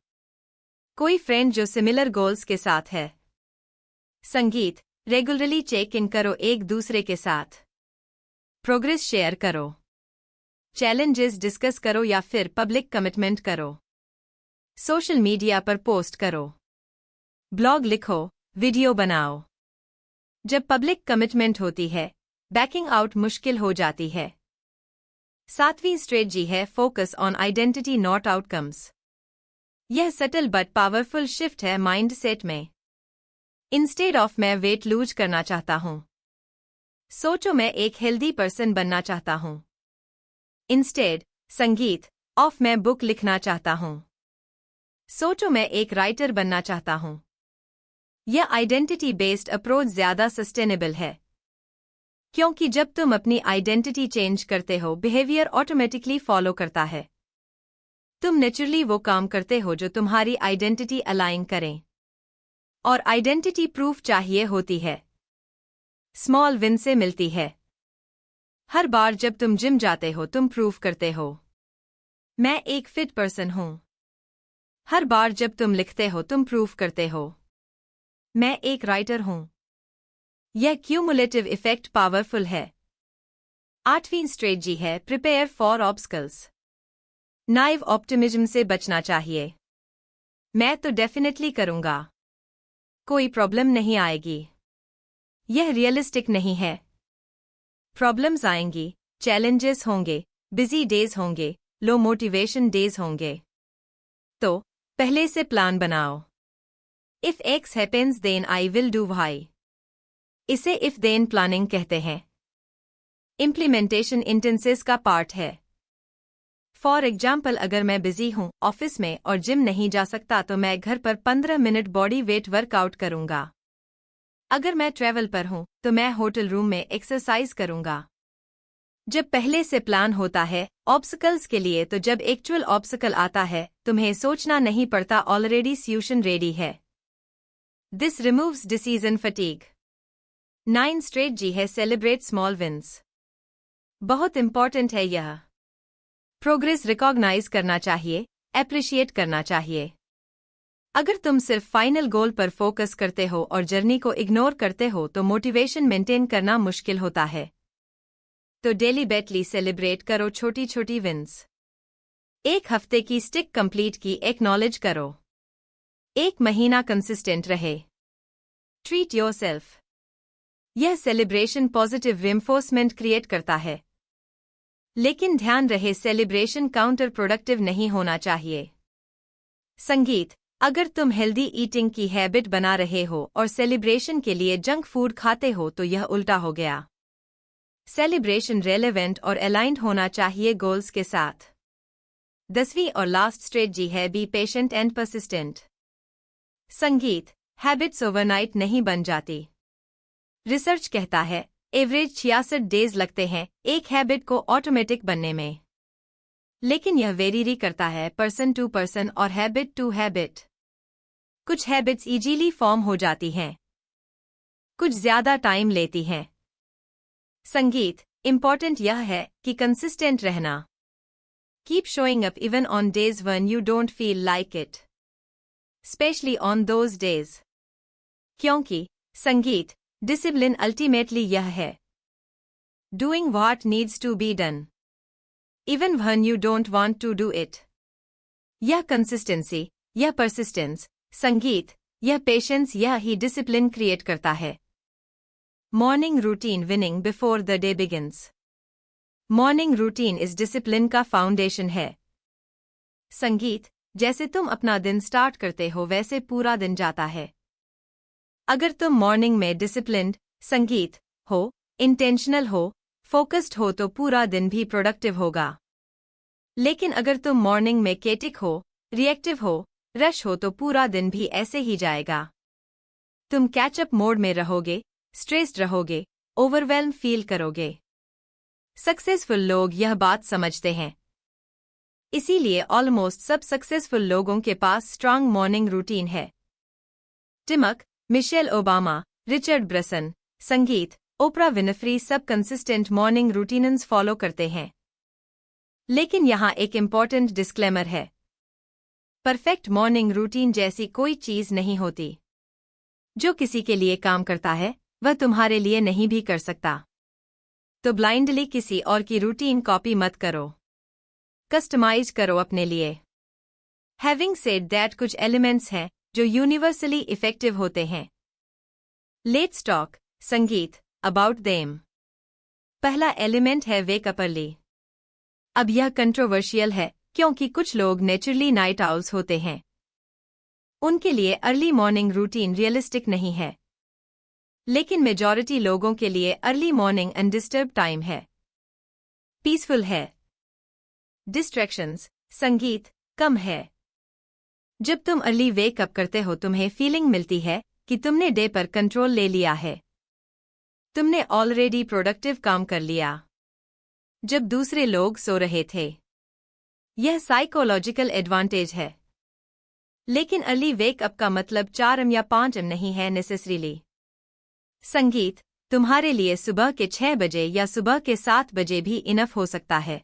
कोई फ्रेंड जो सिमिलर गोल्स के साथ है। संगीत रेगुलरली चेक इन करो एक दूसरे के साथ। प्रोग्रेस शेयर करो। चैलेंजेस डिस्कस करो या फिर पब्लिक कमिटमेंट करो। सोशल मीडिया पर पोस्ट करो। ब्लॉग लिखो, वीडियो बनाओ। जब पब्लिक कमिटमेंट होती है, बैकिंग आउट मुश्किल हो जाती है। सातवीं स्ट्रेटजी है focus on identity not outcomes. यह सटल बट पावरफुल शिफ्ट है माइंडसेट में। इंस्टेड ऑफ मैं वेट लूज करना चाहता हूं, सोचो मैं एक हेल्दी पर्सन बनना चाहता हूँ। इंस्टेड, संगीत, ऑफ मैं बुक लिखना चाहता हूँ। सोचो मैं एक राइटर बनना चाहता हूँ। यह आइडेंटिटी बेस्ड अप्रोच ज्यादा सस्टेनेबल है, क्योंकि जब तुम अपनी आइडेंटिटी चेंज करते हो बिहेवियर ऑटोमेटिकली फॉलो करता है। तुम नेचुरली वो काम करते हो जो तुम्हारी आइडेंटिटी अलाइन करें। और आइडेंटिटी प्रूफ चाहिए होती है, स्मॉल विन से मिलती है। हर बार जब तुम जिम जाते हो तुम प्रूफ करते हो, मैं एक फिट पर्सन हूं। हर बार जब तुम लिखते हो तुम प्रूफ करते हो, मैं एक राइटर हूं। यह क्यूमुलेटिव इफेक्ट पावरफुल है। 8वीं स्ट्रेटजी है प्रिपेयर फॉर ऑब्स्टकल्स। नाइव ऑप्टिमिज्म से बचना चाहिए। मैं तो डेफिनेटली करूंगा, कोई प्रॉब्लम नहीं आएगी। यह रियलिस्टिक नहीं है। प्रॉब्लम्स आएंगी, चैलेंजेस होंगे, बिजी डेज होंगे, लो मोटिवेशन डेज होंगे। तो पहले से प्लान बनाओ। If X happens then I will do Y. इसे इफ देन प्लानिंग कहते हैं। इम्प्लीमेंटेशन इंटेंसिस का पार्ट है। फॉर एग्जाम्पल, अगर मैं बिजी हूं ऑफिस में और जिम नहीं जा सकता तो मैं घर पर 15 मिनट बॉडी वेट वर्कआउट करूंगा। अगर मैं ट्रैवल पर हूं तो मैं होटल रूम में एक्सरसाइज करूंगा। जब पहले से प्लान होता है ऑब्स्टकल्स के लिए, तो जब एक्चुअल ऑब्स्टकल आता है तुम्हें सोचना नहीं पड़ता, ऑलरेडी सॉल्यूशन रेडी है। This removes decision fatigue. 9 strategy है सेलिब्रेट स्मॉल विन्स। बहुत इंपॉर्टेंट है यह। प्रोग्रेस रिकॉग्नाइज करना चाहिए, एप्रिशिएट करना चाहिए। अगर तुम सिर्फ फाइनल गोल पर फोकस करते हो और जर्नी को इग्नोर करते हो तो मोटिवेशन मेंटेन करना मुश्किल होता है। तो डेलीबेटली सेलिब्रेट करो छोटी छोटी विन्स। एक हफ्ते की स्टिक कंप्लीट की एक्नॉलेज करो। एक महीना कंसिस्टेंट रहे। Treat yourself. यह सेलिब्रेशन पॉजिटिव रिइंफोर्समेंट क्रिएट करता है। लेकिन ध्यान रहे सेलिब्रेशन काउंटर प्रोडक्टिव नहीं होना चाहिए। संगीत, अगर तुम हेल्दी ईटिंग की हैबिट बना रहे हो और सेलिब्रेशन के लिए जंक फूड खाते हो तो यह उल्टा हो गया। सेलिब्रेशन रेलेवेंट और अलाइंड होना चाहिए गोल्स के साथ। 10वीं और लास्ट स्ट्रेटजी है बी पेशेंट एंड परसिस्टेंट। संगीत, हैबिट्स ओवरनाइट नहीं बन जाती। रिसर्च कहता है एवरेज 66 डेज लगते हैं एक हैबिट को ऑटोमेटिक बनने में। लेकिन यह वेरी करता है पर्सन टू पर्सन और हैबिट टू हैबिट। कुछ हैबिट्स इजीली फॉर्म हो जाती हैं, कुछ ज्यादा टाइम लेती हैं। संगीत, इंपॉर्टेंट यह है कि कंसिस्टेंट रहना। Keep showing up even on days when you don't feel like it, especially on those days. क्योंकि संगीत, डिसिप्लिन अल्टीमेटली यह है doing what needs to be done even when you don't want to do it. यह consistency, यह persistence, संगीत, यह patience, यह ही डिसिप्लिन क्रिएट करता है। Morning routine winning before the day begins. Morning routine इस डिसिप्लिन का फाउंडेशन है। संगीत, जैसे तुम अपना दिन स्टार्ट करते हो वैसे पूरा दिन जाता है। अगर तुम मॉर्निंग में डिसिप्लिन्ड, संगीत हो, इंटेंशनल हो, फोकस्ड हो तो पूरा दिन भी प्रोडक्टिव होगा। लेकिन अगर तुम मॉर्निंग में केटिक हो, रिएक्टिव हो, रश हो तो पूरा दिन भी ऐसे ही जाएगा। तुम कैचअप मोड में रहोगे, स्ट्रेस्ड रहोगे, ओवरवेल्म फील करोगे। सक्सेसफुल लोग यह बात समझते हैं। इसीलिए ऑलमोस्ट सब सक्सेसफुल लोगों के पास स्ट्रांग मॉर्निंग रूटीन है। टिमक, मिशेल ओबामा, रिचर्ड ब्रसन, संगीत, ओपरा विनफ्री सब कंसिस्टेंट मॉर्निंग रूटीन्स फॉलो करते हैं। लेकिन यहाँ एक इम्पॉर्टेंट डिस्क्लेमर है। परफेक्ट मॉर्निंग रूटीन जैसी कोई चीज नहीं होती। जो किसी के लिए काम करता है वह तुम्हारे लिए नहीं भी कर सकता। तो ब्लाइंडली किसी और की रूटीन कॉपी मत करो, कस्टमाइज करो अपने लिए। हैविंग सेड दैट, कुछ एलिमेंट्स हैं जो यूनिवर्सली इफेक्टिव होते हैं। लेट्स टॉक, संगीत, अबाउट देम। पहला एलिमेंट है वेक अप अर्ली। अब यह कंट्रोवर्शियल है क्योंकि कुछ लोग नेचुरली नाइट आउल्स होते हैं। उनके लिए अर्ली मॉर्निंग रूटीन रियलिस्टिक नहीं है। लेकिन मेजॉरिटी लोगों के लिए अर्ली मॉर्निंग अनडिस्टर्ब टाइम है, पीसफुल है। डिस्ट्रैक्शंस, संगीत कम है। जब तुम अर्ली वेक अप करते हो तुम्हें फीलिंग मिलती है कि तुमने डे पर कंट्रोल ले लिया है। तुमने ऑलरेडी प्रोडक्टिव काम कर लिया जब दूसरे लोग सो रहे थे। यह साइकोलॉजिकल एडवांटेज है। लेकिन अर्ली वेक अप का मतलब 4 या 5 नहीं है नेसेसरीली। संगीत तुम्हारे लिए सुबह के 6 बजे या सुबह के 7 बजे भी इनफ हो सकता है।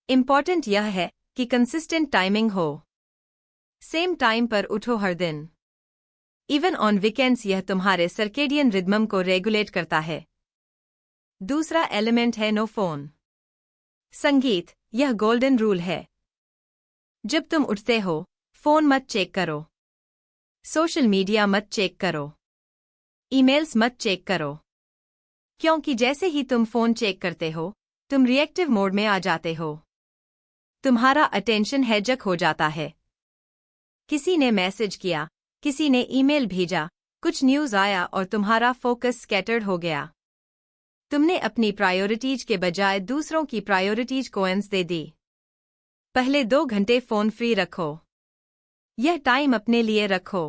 इंपॉर्टेंट यह है कि कंसिस्टेंट टाइमिंग हो। सेम टाइम पर उठो हर दिन। इवन ऑन वीकेंड्स यह तुम्हारे सर्केडियन रिदम को रेगुलेट करता है। दूसरा एलिमेंट है नो फोन। संगीत यह गोल्डन रूल है। जब तुम उठते हो फोन मत चेक करो, सोशल मीडिया मत चेक करो, ईमेल्स मत चेक करो, क्योंकि जैसे ही तुम फोन चेक करते हो तुम रिएक्टिव मोड में आ जाते हो। तुम्हारा अटेंशन हाईजैक हो जाता है। किसी ने मैसेज किया, किसी ने ईमेल भेजा, कुछ न्यूज़ आया और तुम्हारा फोकस स्कैटर्ड हो गया। तुमने अपनी प्रायोरिटीज के बजाय दूसरों की प्रायोरिटीज को एंस दे दी। पहले 2 घंटे फोन फ्री रखो। यह टाइम अपने लिए रखो।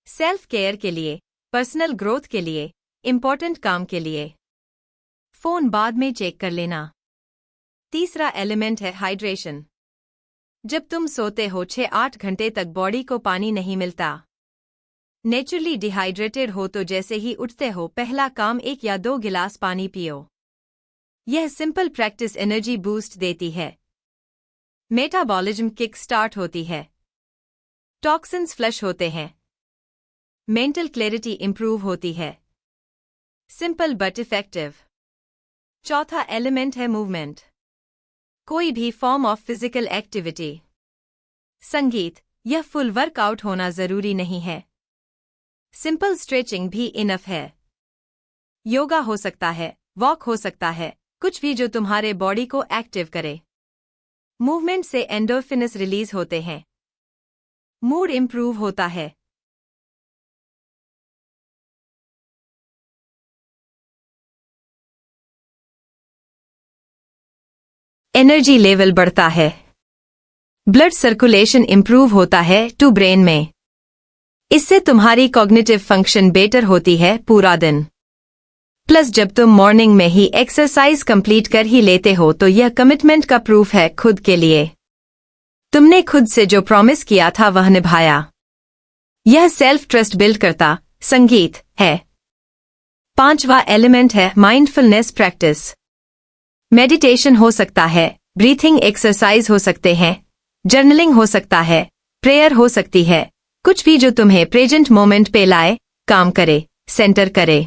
सेल्फ केयर के लिए, पर्सनल ग्रोथ के लिए, इंपॉर्टेंट काम के लिए। फोन बाद में चेक कर लेना। तीसरा एलिमेंट है हाइड्रेशन। जब तुम सोते हो 6-8 घंटे तक बॉडी को पानी नहीं मिलता। नेचुरली डिहाइड्रेटेड हो तो जैसे ही उठते हो पहला काम 1 या 2 गिलास पानी पियो। यह सिंपल प्रैक्टिस एनर्जी बूस्ट देती है। मेटाबॉलिज्म किक स्टार्ट होती है। टॉक्सिन्स फ्लश होते हैं। मेंटल क्लैरिटी इंप्रूव होती है। Simple but effective. चौथा एलिमेंट है मूवमेंट। कोई भी फॉर्म ऑफ फिजिकल एक्टिविटी। संगीत यह फुल वर्कआउट होना जरूरी नहीं है। सिंपल स्ट्रेचिंग भी इनफ है। योगा हो सकता है, वॉक हो सकता है, कुछ भी जो तुम्हारे बॉडी को एक्टिव करे। मूवमेंट से एंडोर्फिन्स रिलीज होते हैं। मूड इंप्रूव होता है। एनर्जी लेवल बढ़ता है। ब्लड सर्कुलेशन इंप्रूव होता है टू ब्रेन में। इससे तुम्हारी कॉग्निटिव फंक्शन बेटर होती है पूरा दिन। प्लस जब तुम मॉर्निंग में ही एक्सरसाइज कंप्लीट कर ही लेते हो तो यह कमिटमेंट का प्रूफ है खुद के लिए। तुमने खुद से जो प्रॉमिस किया था वह निभाया। यह सेल्फ ट्रस्ट बिल्ड करता संगीत है। पांचवा एलिमेंट है माइंडफुलनेस प्रैक्टिस। मेडिटेशन हो सकता है, ब्रीथिंग एक्सरसाइज हो सकते हैं, जर्नलिंग हो सकता है, प्रेयर हो सकती है, कुछ भी जो तुम्हें प्रेजेंट मोमेंट पे लाए, काम करे, सेंटर करे।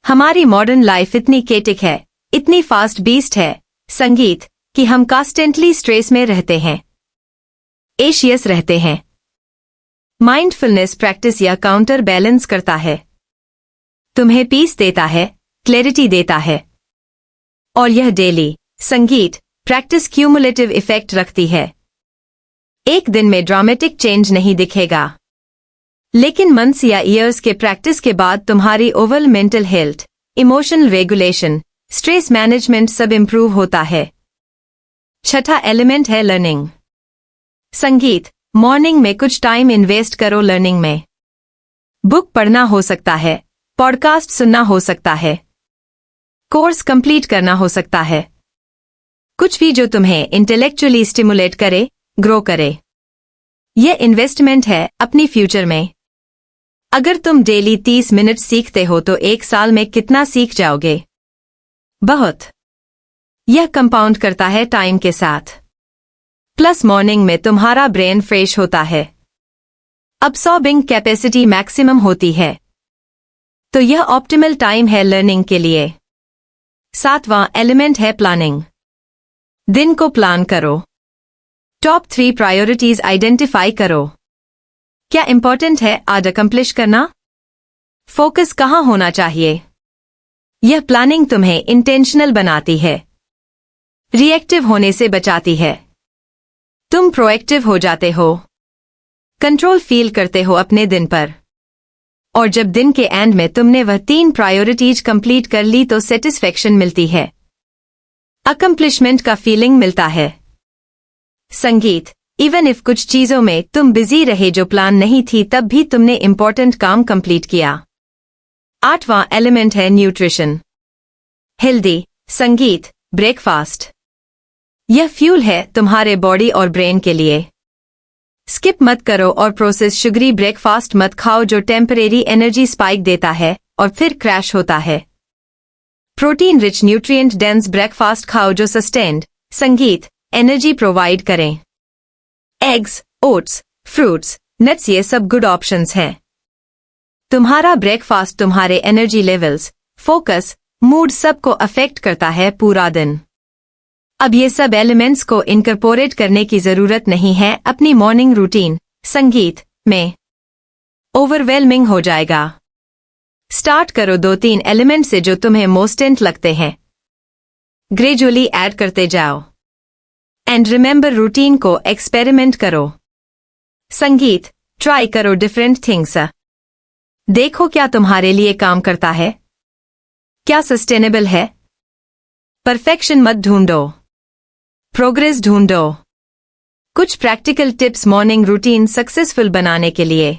हमारी मॉडर्न लाइफ इतनी केटिक है, इतनी फास्ट बीस्ट है संगीत कि हम कॉन्स्टेंटली स्ट्रेस में रहते हैं, एशियस रहते हैं। माइंडफुलनेस प्रैक्टिस या काउंटर बैलेंस करता है। तुम्हें पीस देता है, क्लैरिटी देता है। और यह डेली संगीत प्रैक्टिस क्यूमुलेटिव इफेक्ट रखती है। एक दिन में ड्रामेटिक चेंज नहीं दिखेगा, लेकिन मंथ्स या ईयर्स के प्रैक्टिस के बाद तुम्हारी overall mental health, emotional regulation, stress management सब इंप्रूव होता है। छठा एलिमेंट है लर्निंग। संगीत मॉर्निंग में कुछ टाइम इन्वेस्ट करो लर्निंग में। बुक पढ़ना हो सकता है, पॉडकास्ट सुनना हो सकता है, कोर्स कंप्लीट करना हो सकता है, कुछ भी जो तुम्हें इंटेलेक्चुअली स्टिमुलेट करे, ग्रो करे। यह इन्वेस्टमेंट है अपनी फ्यूचर में। अगर तुम डेली 30 मिनट सीखते हो तो 1 साल में कितना सीख जाओगे? बहुत। यह कंपाउंड करता है टाइम के साथ। प्लस मॉर्निंग में तुम्हारा ब्रेन फ्रेश होता है, अब्सॉर्बिंग कैपेसिटी मैक्सिमम होती है, तो यह ऑप्टिमल टाइम है लर्निंग के लिए। सातवां एलिमेंट है प्लानिंग। दिन को प्लान करो। टॉप 3 प्रायोरिटीज आइडेंटिफाई करो। क्या इंपॉर्टेंट है आज अकम्प्लिश करना? फोकस कहाँ होना चाहिए? यह प्लानिंग तुम्हें इंटेंशनल बनाती है, रिएक्टिव होने से बचाती है। तुम प्रोएक्टिव हो जाते हो, कंट्रोल फील करते हो अपने दिन पर, और जब दिन के एंड में तुमने वह 3 प्रायोरिटीज कंप्लीट कर ली तो सेटिस्फेक्शन मिलती है, अकम्प्लिशमेंट का फीलिंग मिलता है। संगीत, इवन इफ कुछ चीजों में तुम बिजी रहे जो प्लान नहीं थी, तब भी तुमने इंपॉर्टेंट काम कंप्लीट किया। 8वां एलिमेंट है न्यूट्रिशन। हेल्दी संगीत, ब्रेकफास्ट। यह फ्यूल है तुम्हारे बॉडी और ब्रेन के लिए। स्किप मत करो और प्रोसेस शुगरी ब्रेकफास्ट मत खाओ जो टेम्परेरी एनर्जी स्पाइक देता है और फिर क्रैश होता है। Protein rich nutrient dense breakfast खाओ जो सस्टेन्ड संगीत एनर्जी प्रोवाइड करें। एग्स, ओट्स, फ्रूट्स, नट्स ये सब गुड ऑप्शंस हैं। तुम्हारा ब्रेकफास्ट तुम्हारे एनर्जी लेवल्स, फोकस, मूड सबको अफेक्ट करता है पूरा दिन। अब ये सब एलिमेंट्स को इनकॉर्पोरेट करने की जरूरत नहीं है अपनी मॉर्निंग रूटीन संगीत में। ओवरवेलमिंग हो जाएगा। स्टार्ट करो 2-3 एलिमेंट से जो तुम्हें मोस्टेंट लगते हैं, ग्रेजुअली ऐड करते जाओ एंड रिमेंबर रूटीन को एक्सपेरिमेंट करो। संगीत, ट्राई करो डिफरेंट थिंग्स। देखो क्या तुम्हारे लिए काम करता है, क्या सस्टेनेबल है। परफेक्शन मत ढूंढो, प्रोग्रेस ढूंढो। कुछ practical tips morning routine successful बनाने के लिए।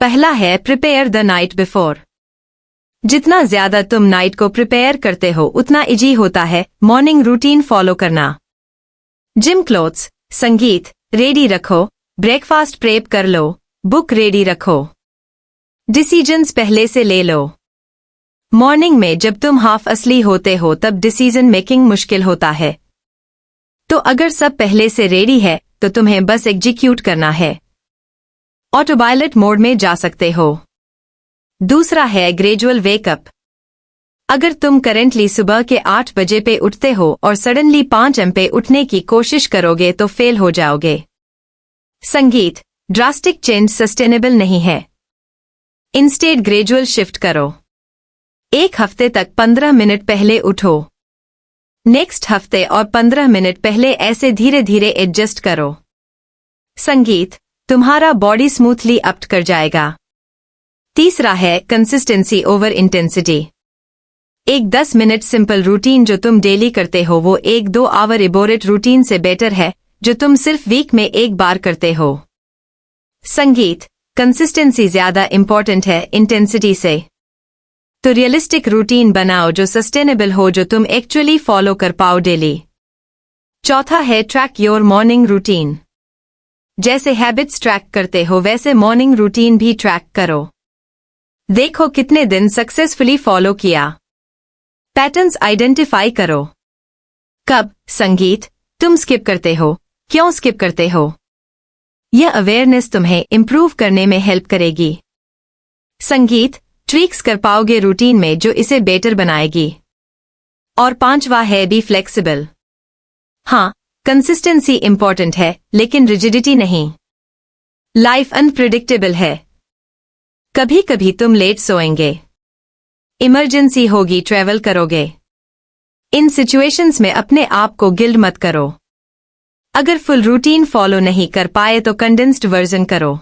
पहला है प्रिपेयर द नाइट बिफोर। जितना ज्यादा तुम नाइट को प्रिपेयर करते हो उतना इजी होता है मॉर्निंग रूटीन फॉलो करना। जिम क्लोथ्स संगीत रेडी रखो, ब्रेकफास्ट प्रेप कर लो, बुक रेडी रखो। डिसीजंस पहले से ले लो। मॉर्निंग में जब तुम हाफ असली होते हो तब डिसीजन मेकिंग मुश्किल होता है, तो अगर सब पहले से रेडी है तो तुम्हें बस एग्जीक्यूट करना है। ऑटोपायलट मोड में जा सकते हो। दूसरा है ग्रेजुअल वेकअप। अगर तुम करेंटली सुबह के 8 बजे पे उठते हो और सडनली 5 AM पे उठने की कोशिश करोगे तो फेल हो जाओगे। संगीत, ड्रास्टिक चेंज सस्टेनेबल नहीं है। इंस्टेड ग्रेजुअल शिफ्ट करो। एक हफ्ते तक 15 मिनट पहले उठो, नेक्स्ट हफ्ते और 15 मिनट पहले, ऐसे धीरे धीरे एडजस्ट करो। संगीत, तुम्हारा बॉडी स्मूथली अप कर जाएगा। तीसरा है कंसिस्टेंसी ओवर इंटेंसिटी। एक 10 मिनट सिंपल रूटीन जो तुम डेली करते हो वो एक 2 आवर इबोरेट रूटीन से बेटर है जो तुम सिर्फ वीक में एक बार करते हो। संगीत, कंसिस्टेंसी ज्यादा इंपॉर्टेंट है इंटेंसिटी से। तो रियलिस्टिक रूटीन बनाओ जो सस्टेनेबल हो, जो तुम एक्चुअली फॉलो कर पाओ डेली। चौथा है ट्रैक योर मॉर्निंग रूटीन। जैसे हैबिट्स ट्रैक करते हो वैसे मॉर्निंग रूटीन भी ट्रैक करो। देखो कितने दिन सक्सेसफुली फॉलो किया। पैटर्न्स आइडेंटिफाई करो। कब संगीत तुम स्किप करते हो, क्यों स्किप करते हो, यह अवेयरनेस तुम्हें इंप्रूव करने में हेल्प करेगी। संगीत, ट्वीक्स कर पाओगे रूटीन में जो इसे बेटर बनाएगी। और 5वां है बी फ्लेक्सिबल। हाँ, कंसिस्टेंसी इंपॉर्टेंट है लेकिन रिजिडिटी नहीं। लाइफ अनप्रिडिक्टेबल है। कभी कभी तुम लेट सोएंगे, इमरजेंसी होगी, ट्रैवल करोगे। इन सिचुएशंस में अपने आप को गिल्ट मत करो। अगर फुल रूटीन फॉलो नहीं कर पाए तो कंडेंस्ड वर्जन करो।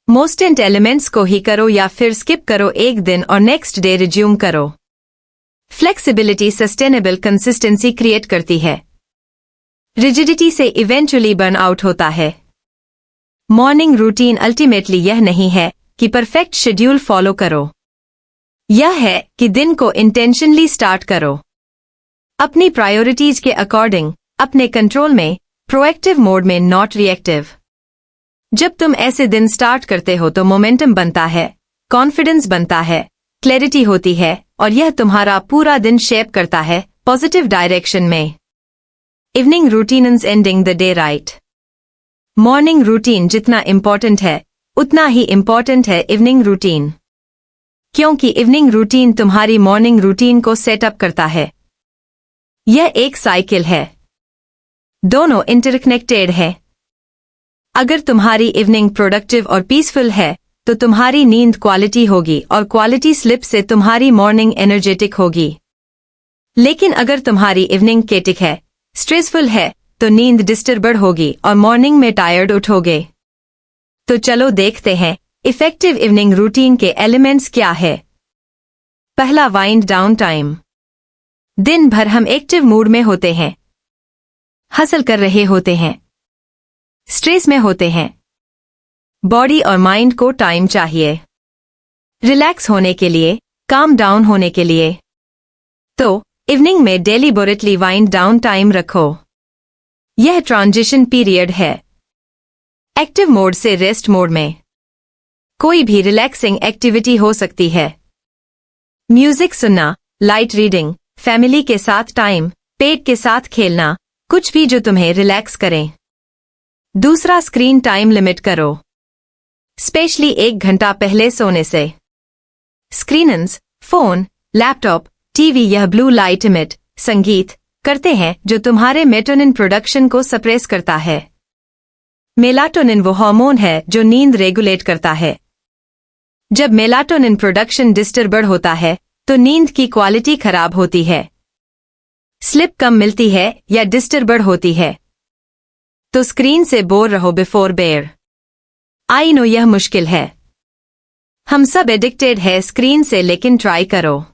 मोस्टेंट एलिमेंट्स को ही करो या फिर स्किप करो एक दिन और नेक्स्ट डे रिज्यूम करो। फ्लेक्सिबिलिटी सस्टेनेबल कंसिस्टेंसी क्रिएट करती है। रिजिडिटी से इवेंचुअली बर्न आउट होता है। मॉर्निंग रूटीन अल्टीमेटली यह नहीं है कि परफेक्ट शेड्यूल फॉलो करो, यह है कि दिन को इंटेंशनली स्टार्ट करो। अपनी प्रायोरिटीज के अकॉर्डिंग, अपने कंट्रोल में, प्रोएक्टिव मोड में, नॉट रिएक्टिव। जब तुम ऐसे दिन स्टार्ट करते हो तो मोमेंटम बनता है, कॉन्फिडेंस बनता है, क्लैरिटी होती है और यह तुम्हारा पूरा दिन शेप करता है पॉजिटिव डायरेक्शन में। Evening routines ending the day right. Morning routine जितना इंपॉर्टेंट है उतना ही इंपॉर्टेंट है इवनिंग रूटीन, क्योंकि इवनिंग रूटीन तुम्हारी मॉर्निंग रूटीन को सेटअप करता है। यह एक साइकिल है, दोनों इंटरकनेक्टेड है। अगर तुम्हारी इवनिंग प्रोडक्टिव और पीसफुल है तो तुम्हारी नींद क्वालिटी होगी और क्वालिटी स्लिप से तुम्हारी मॉर्निंग एनर्जेटिक होगी। लेकिन अगर तुम्हारी इवनिंग केटिक है, स्ट्रेसफुल है, तो नींद डिस्टर्बड होगी और मॉर्निंग में टायर्ड उठोगे। तो चलो देखते हैं इफेक्टिव इवनिंग रूटीन के एलिमेंट्स क्या है? पहला, वाइंड डाउन टाइम। दिन भर हम एक्टिव मूड में होते हैं, हसल कर रहे होते हैं, स्ट्रेस में होते हैं। बॉडी और माइंड को टाइम चाहिए रिलैक्स होने के लिए, काम डाउन होने के लिए। तो इवनिंग में डेलिबरेटली वाइंड डाउन टाइम रखो। यह ट्रांजिशन पीरियड है एक्टिव मोड से रेस्ट मोड में। कोई भी रिलैक्सिंग एक्टिविटी हो सकती है। म्यूजिक सुनना, लाइट रीडिंग, फैमिली के साथ टाइम, पेट के साथ खेलना, कुछ भी जो तुम्हें रिलैक्स करें। दूसरा, स्क्रीन टाइम लिमिट करो, स्पेशली 1 घंटा पहले सोने से। स्क्रीन्स, फोन, लैपटॉप, टीवी यह ब्लू लाइट इमिट, संगीत करते हैं जो तुम्हारे मेलाटोनिन प्रोडक्शन को सप्रेस करता है। मेलाटोनिन वो हार्मोन है जो नींद रेगुलेट करता है। जब मेलाटोनिन प्रोडक्शन डिस्टर्बड होता है तो नींद की क्वालिटी खराब होती है, स्लिप कम मिलती है या डिस्टर्बड होती है। तो स्क्रीन से बोर रहो बिफोर बेड। आई नो यह मुश्किल है, हम सब एडिक्टेड है स्क्रीन से, लेकिन ट्राई करो।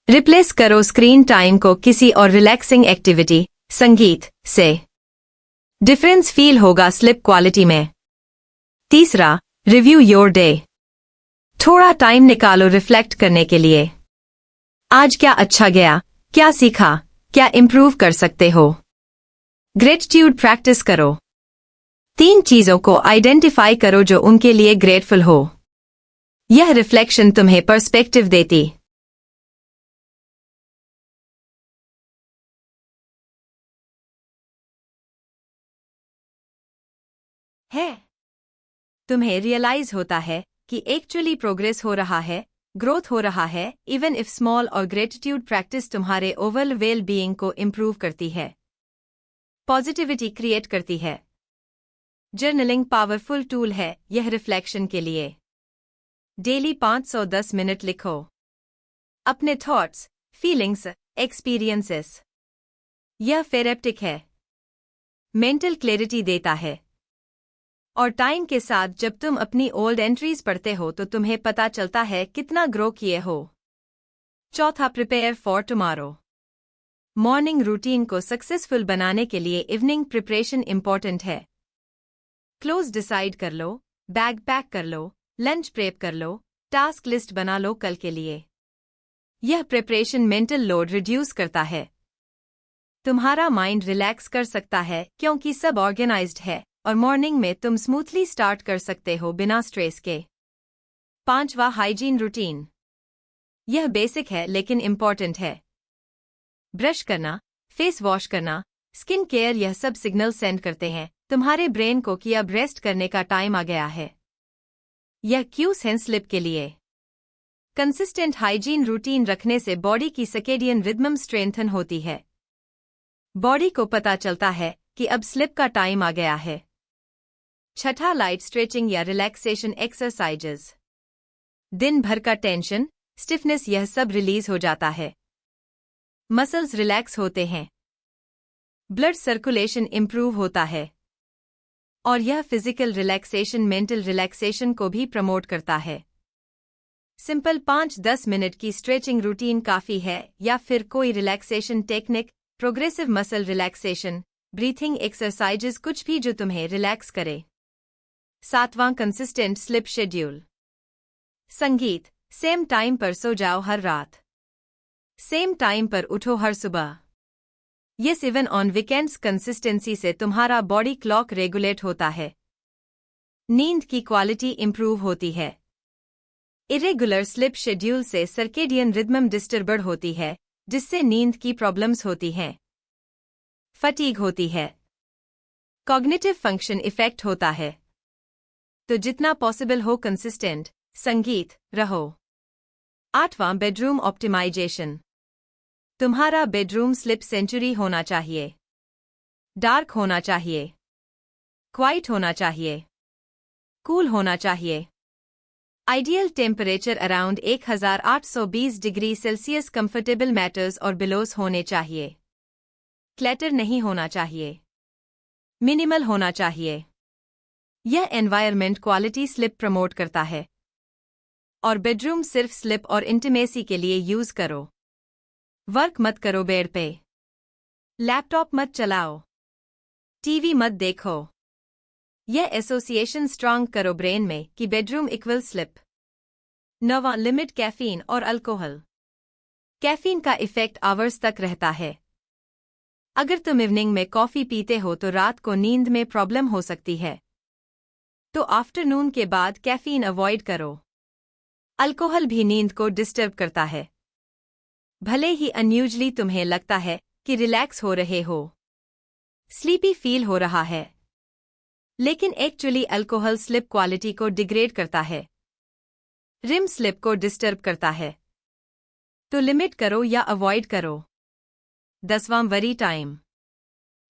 रिप्लेस करो स्क्रीन टाइम को किसी और रिलैक्सिंग एक्टिविटी, संगीत से। डिफरेंस फील होगा स्लिप क्वालिटी में। तीसरा, रिव्यू योर डे। थोड़ा टाइम निकालो रिफ्लेक्ट करने के लिए। आज क्या अच्छा गया, क्या सीखा, क्या इंप्रूव कर सकते हो। ग्रेटिट्यूड प्रैक्टिस करो। 3 चीजों को आइडेंटिफाई करो जो उनके लिए ग्रेटफुल हो। यह रिफ्लेक्शन तुम्हें पर्सपेक्टिव देती है। तुम्हें रियलाइज होता है कि एक्चुअली प्रोग्रेस हो रहा है, ग्रोथ हो रहा है, इवन इफ स्मॉल। और ग्रेटिट्यूड प्रैक्टिस तुम्हारे ओवरऑल वेल बीइंग को इंप्रूव करती है, पॉजिटिविटी क्रिएट करती है। जर्नलिंग पावरफुल टूल है यह रिफ्लेक्शन के लिए। डेली 510 मिनट लिखो अपने थॉट्स, फीलिंग्स, एक्सपीरियंसेस। यह थेरेप्टिक है, मेंटल क्लैरिटी देता है। और टाइम के साथ जब तुम अपनी ओल्ड एंट्रीज पढ़ते हो तो तुम्हें पता चलता है कितना ग्रो किए हो। चौथा, prepare for tomorrow. Morning routine को सक्सेसफुल बनाने के लिए इवनिंग प्रिपरेशन इंपॉर्टेंट है। क्लोज डिसाइड कर लो, बैग पैक कर लो, लंच प्रेप कर लो, टास्क लिस्ट बना लो कल के लिए। यह प्रिपरेशन मेंटल लोड रिड्यूस करता है। तुम्हारा माइंड रिलैक्स कर सकता है क्योंकि सब ऑर्गेनाइज्ड है और मॉर्निंग में तुम स्मूथली स्टार्ट कर सकते हो बिना स्ट्रेस के। 5वां, हाइजीन रूटीन। यह बेसिक है लेकिन इंपॉर्टेंट है। ब्रश करना, फेस वॉश करना, स्किन केयर, यह सब सिग्नल सेंड करते हैं तुम्हारे ब्रेन को कि अब रेस्ट करने का टाइम आ गया है। यह क्यूज है स्लिप के लिए। कंसिस्टेंट हाइजीन रूटीन रखने से बॉडी की सर्केडियन रिदम स्ट्रेंथन होती है। बॉडी को पता चलता है कि अब स्लिप का टाइम आ गया है। छठा, लाइट स्ट्रेचिंग या रिलैक्सेशन एक्सरसाइजेस। दिन भर का टेंशन, स्टिफनेस, यह सब रिलीज हो जाता है। मसल्स रिलैक्स होते हैं, ब्लड सर्कुलेशन इंप्रूव होता है और यह फिजिकल रिलैक्सेशन मेंटल रिलैक्सेशन को भी प्रमोट करता है। सिंपल 5-10 मिनट की स्ट्रेचिंग रूटीन काफी है, या फिर कोई relaxation technique, progressive muscle relaxation, breathing exercises, कुछ भी जो तुम्हें रिलैक्स करे। 7वां, कंसिस्टेंट स्लिप शेड्यूल। संगीत, सेम टाइम पर सो जाओ हर रात, सेम टाइम पर उठो हर सुबह। Yes, even on weekends consistency से तुम्हारा बॉडी क्लॉक रेगुलेट होता है, नींद की क्वालिटी इंप्रूव होती है। इरेगुलर स्लिप शेड्यूल से सर्केडियन रिदम डिस्टर्बड होती है, जिससे नींद की प्रॉब्लम्स होती हैं, फटीग होती है, कॉग्निटिव फंक्शन इफेक्ट होता है। तो जितना पॉसिबल हो कंसिस्टेंट संगीत रहो। 8वां, बेडरूम ऑप्टिमाइजेशन। तुम्हारा बेडरूम स्लिप सेंचुरी होना चाहिए, डार्क होना चाहिए, क्वाइट होना चाहिए, कूल होना चाहिए। Ideal temperature around 1820 degree Celsius, comfortable matters और बिलोस होने चाहिए। क्लटर नहीं होना चाहिए, मिनिमल होना चाहिए। यह एनवायरनमेंट क्वालिटी स्लिप प्रमोट करता है। और बेडरूम सिर्फ स्लिप और इंटीमेसी के लिए यूज करो। वर्क मत करो बेड पे। लैपटॉप मत चलाओ। टीवी मत देखो। यह एसोसिएशन स्ट्रांग करो ब्रेन में कि bedroom equal slip. 9 limit caffeine और अल्कोहल। कैफीन का इफेक्ट आवर्स तक रहता है। अगर तुम इवनिंग में कॉफी पीते हो तो रात को नींद में प्रॉब्लम हो सकती है। तो आफ्टरनून के बाद कैफीन अवॉइड करो। अल्कोहल भी नींद को डिस्टर्ब करता है। भले ही अनयूजुअली तुम्हें लगता है कि रिलैक्स हो रहे हो, स्लीपी फील हो रहा है, लेकिन एक्चुअली अल्कोहल स्लिप क्वालिटी को डिग्रेड करता है, रिम स्लिप को डिस्टर्ब करता है। तो लिमिट करो या अवॉइड करो। 10वां वरी टाइम।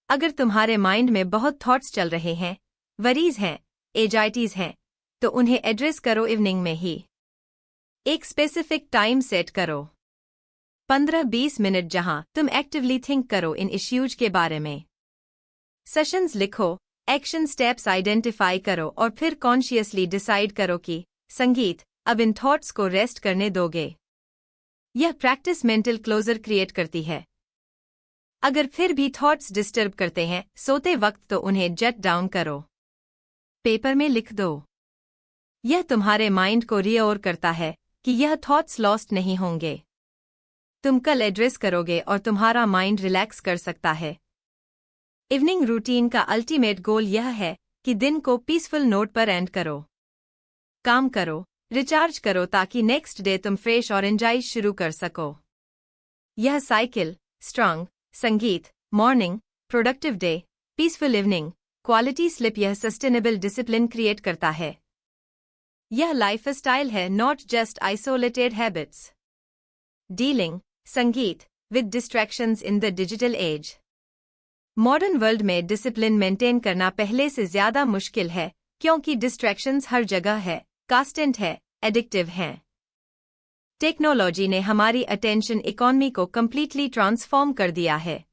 अगर तुम्हारे माइंड में बहुत थॉट्स चल रहे हैं, वरीज हैं, एजाइटीज हैं, तो उन्हें एड्रेस करो इवनिंग में ही। एक स्पेसिफिक टाइम सेट करो, 15-20 मिनट, जहां तुम एक्टिवली थिंक करो इन इश्यूज के बारे में। सेशंस लिखो, एक्शन स्टेप्स आइडेंटिफाई करो और फिर कॉन्शियसली डिसाइड करो कि संगीत अब इन थॉट्स को रेस्ट करने दोगे। यह प्रैक्टिस मेंटल क्लोजर क्रिएट करती है। अगर फिर भी थॉट्स डिस्टर्ब करते हैं सोते वक्त, तो उन्हें जट डाउन करो, पेपर में लिख दो। यह तुम्हारे माइंड को रिअश्योर करता है कि यह थॉट्स लॉस्ट नहीं होंगे। तुम कल एड्रेस करोगे और तुम्हारा माइंड रिलैक्स कर सकता है। इवनिंग रूटीन का अल्टीमेट गोल यह है कि दिन को पीसफुल नोट पर एंड करो। काम करो, रिचार्ज करो, ताकि नेक्स्ट डे तुम फ्रेश और एंजाइज शुरू कर सको। यह साइकिल स्ट्रांग, संगीत, morning, productive day, peaceful evening, quality sleep, यह सस्टेनेबल डिसिप्लिन क्रिएट करता है। यह लाइफस्टाइल है, not just isolated habits. Dealing संगीत with distractions in the digital age. Modern world में डिसिप्लिन मेंटेन करना पहले से ज्यादा मुश्किल है, क्योंकि डिस्ट्रैक्शंस हर जगह है, कांस्टेंट है, एडिक्टिव हैं। टेक्नोलॉजी ने हमारी अटेंशन इकोनॉमी को कंप्लीटली ट्रांसफॉर्म कर दिया है।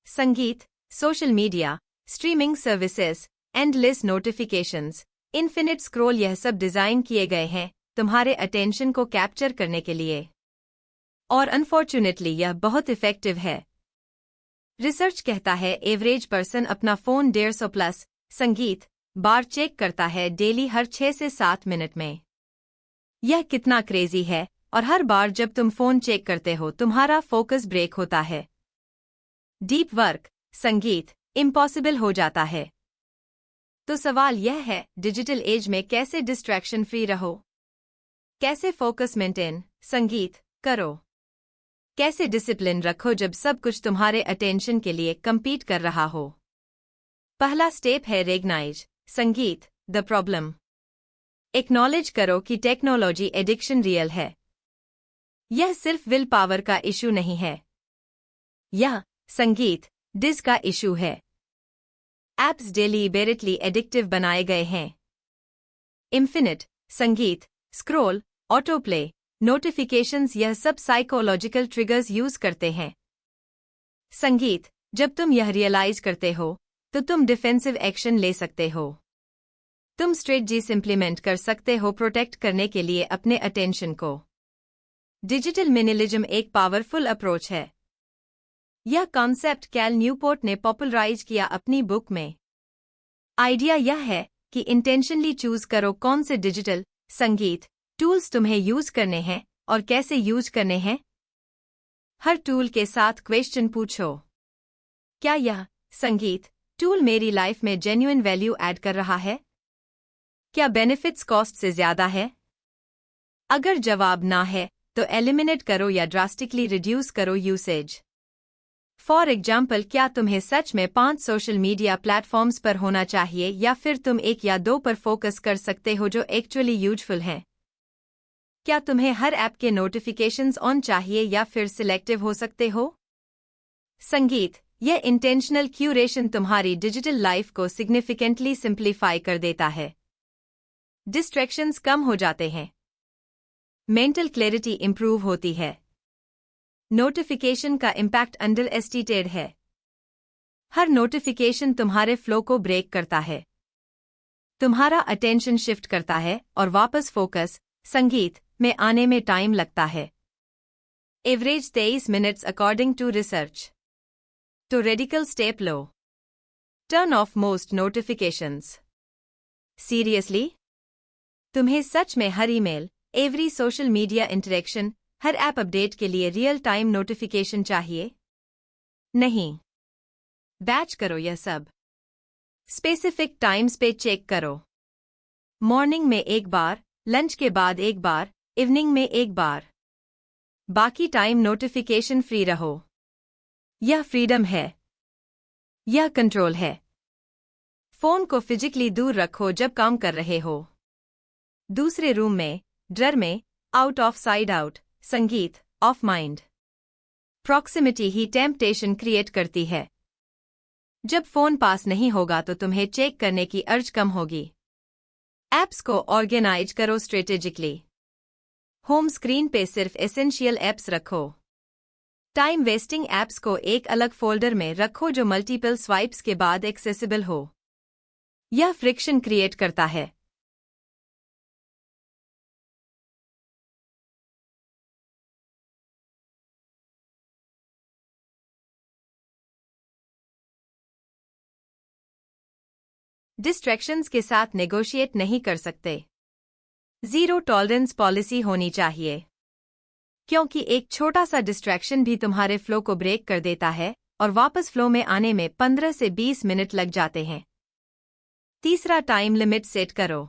संगीत, social media, streaming services, endless notifications, infinite scroll, यह सब डिजाइन किए गए हैं तुम्हारे अटेंशन को कैप्चर करने के लिए। और अनफॉर्चुनेटली यह बहुत इफेक्टिव है। रिसर्च कहता है एवरेज पर्सन अपना फोन 150 प्लस संगीत बार चेक करता है डेली, हर 6 से 7 मिनट में। यह कितना क्रेजी है। और हर बार जब तुम फोन चेक करते हो तुम्हारा फोकस ब्रेक होता है। डीप वर्क संगीत इम्पॉसिबल हो जाता है। तो सवाल यह है, डिजिटल एज में कैसे डिस्ट्रैक्शन फ्री रहो? कैसे फोकस मेंटेन संगीत करो? कैसे डिसिप्लिन रखो जब सब कुछ तुम्हारे अटेंशन के लिए compete कर रहा हो? पहला स्टेप है रेगनाइज संगीत द प्रॉब्लम। एक्नॉलेज करो कि टेक्नोलॉजी एडिक्शन रियल है। यह सिर्फ विल पावर का इशू नहीं है, यह संगीत डिस का इशू है। एप्स डेलिबरेटली एडिक्टिव बनाए गए हैं। इन्फिनिट संगीत, स्क्रॉल, ऑटो प्ले, नोटिफिकेशंस, यह सब साइकोलॉजिकल ट्रिगर्स यूज करते हैं। संगीत, जब तुम यह रियलाइज करते हो तो तुम डिफेंसिव एक्शन ले सकते हो। तुम स्ट्रेटजीज इंप्लीमेंट कर सकते हो प्रोटेक्ट करने के लिए अपने अटेंशन को। डिजिटल मिनिमलिज्म एक पावरफुल अप्रोच है। यह कॉन्सेप्ट कैल न्यूपोर्ट ने पॉपुलराइज किया अपनी बुक में। आइडिया यह है कि इंटेंशनली चूज करो कौन से डिजिटल संगीत टूल्स तुम्हें यूज करने हैं और कैसे यूज करने हैं। हर टूल के साथ क्वेश्चन पूछो, क्या यह संगीत टूल मेरी लाइफ में जेन्युइन वैल्यू ऐड कर रहा है? क्या बेनिफिट्स कॉस्ट से ज्यादा है? अगर जवाब ना है तो एलिमिनेट करो या ड्रास्टिकली रिड्यूस करो यूसेज। फॉर एग्जाम्पल, क्या तुम्हें सच में 5 सोशल मीडिया प्लेटफॉर्म्स पर होना चाहिए या फिर तुम 1 या 2 पर फोकस कर सकते हो जो एक्चुअली यूजफुल हैं? क्या तुम्हें हर ऐप के नोटिफिकेशंस ऑन चाहिए या फिर सिलेक्टिव हो सकते हो? संगीत, यह इंटेंशनल क्यूरेशन तुम्हारी डिजिटल लाइफ को सिग्निफिकेंटली सिंप्लीफाई कर देता है। डिस्ट्रैक्शंस कम हो जाते हैं, मेंटल क्लैरिटी इंप्रूव होती है। नोटिफिकेशन का इम्पैक्ट अंडर एस्टिमेटेड है। हर नोटिफिकेशन तुम्हारे फ्लो को ब्रेक करता है। तुम्हारा अटेंशन शिफ्ट करता है और वापस फोकस संगीत में आने में टाइम लगता है। Average 23 minutes according to research. तो रेडिकल स्टेप लो। Turn off most notifications. Seriously? तुम्हें सच में हर email, every social media interaction, हर ऐप अपडेट के लिए रियल टाइम नोटिफिकेशन चाहिए? नहीं। बैच करो यह सब। स्पेसिफिक टाइम्स पे चेक करो। मॉर्निंग में एक बार, लंच के बाद एक बार, इवनिंग में एक बार। बाकी टाइम नोटिफिकेशन फ्री रहो। यह फ्रीडम है। यह कंट्रोल है। फोन को फिजिकली दूर रखो जब काम कर रहे हो। दूसरे रूम में, ड्रर में, आउट ऑफ साइड आउट, संगीत, of mind. Proximity he temptation create करती है। जब फोन पास नहीं होगा तो तुम्हें चेक करने की अर्ज कम होगी। ऐप्स को ऑर्गेनाइज करो स्ट्रेटेजिकली। होम स्क्रीन पे सिर्फ एसेंशियल ऐप्स रखो। टाइम वेस्टिंग ऐप्स को एक अलग फोल्डर में रखो जो मल्टीपल स्वाइप्स के बाद एक्सेसिबल हो। यह फ्रिक्शन क्रिएट करता है। डिस्ट्रैक्शंस के साथ नेगोशिएट नहीं कर सकते। जीरो टॉलरेंस पॉलिसी होनी चाहिए, क्योंकि एक छोटा सा डिस्ट्रैक्शन भी तुम्हारे फ्लो को ब्रेक कर देता है और वापस फ्लो में आने में 15 से 20 मिनट लग जाते हैं। तीसरा, टाइम लिमिट सेट करो।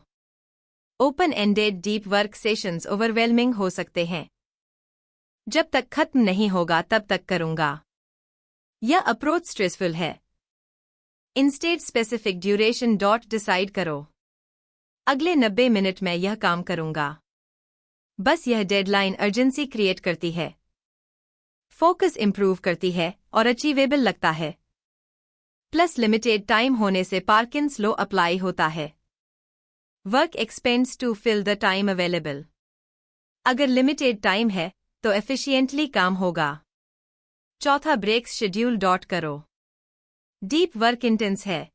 Open ended deep work sessions overwhelming हो सकते हैं। जब तक खत्म नहीं होगा तब तक करूंगा। यह अप्रोच स्ट्रेसफुल है। इंस्टेड स्पेसिफिक ड्यूरेशन डिसाइड करो। अगले 90 मिनट में यह काम करूंगा। बस यह डेडलाइन अर्जेंसी क्रिएट करती है, फोकस इंप्रूव करती है और अचीवेबल लगता है। प्लस लिमिटेड टाइम होने से पार्किंस लॉ अप्लाई होता है। Work expands to fill the time available. अगर लिमिटेड टाइम है तो एफिशिएंटली काम होगा। चौथा, ब्रेक्स शेड्यूल करो। डीप वर्क इंटेंस है,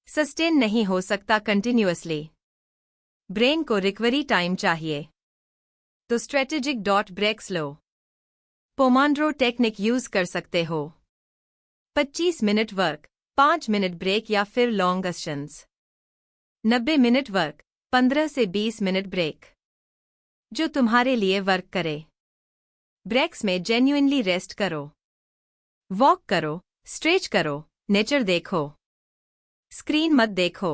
सस्टेन नहीं हो सकता कंटिन्यूअसली। ब्रेन को रिकवरी टाइम चाहिए, तो स्ट्रेटेजिक ब्रेक्स लो। पोमांड्रो टेक्निक यूज कर सकते हो। 25 मिनट वर्क, 5 मिनट ब्रेक या फिर लॉन्ग सेशंस। 90 मिनट वर्क, 15 से 20 मिनट ब्रेक। जो तुम्हारे लिए वर्क करे। ब्रेक्स में जेन्युइनली रेस्ट करो। वॉक करो, स्ट्रेच करो, नेचर देखो। स्क्रीन मत देखो।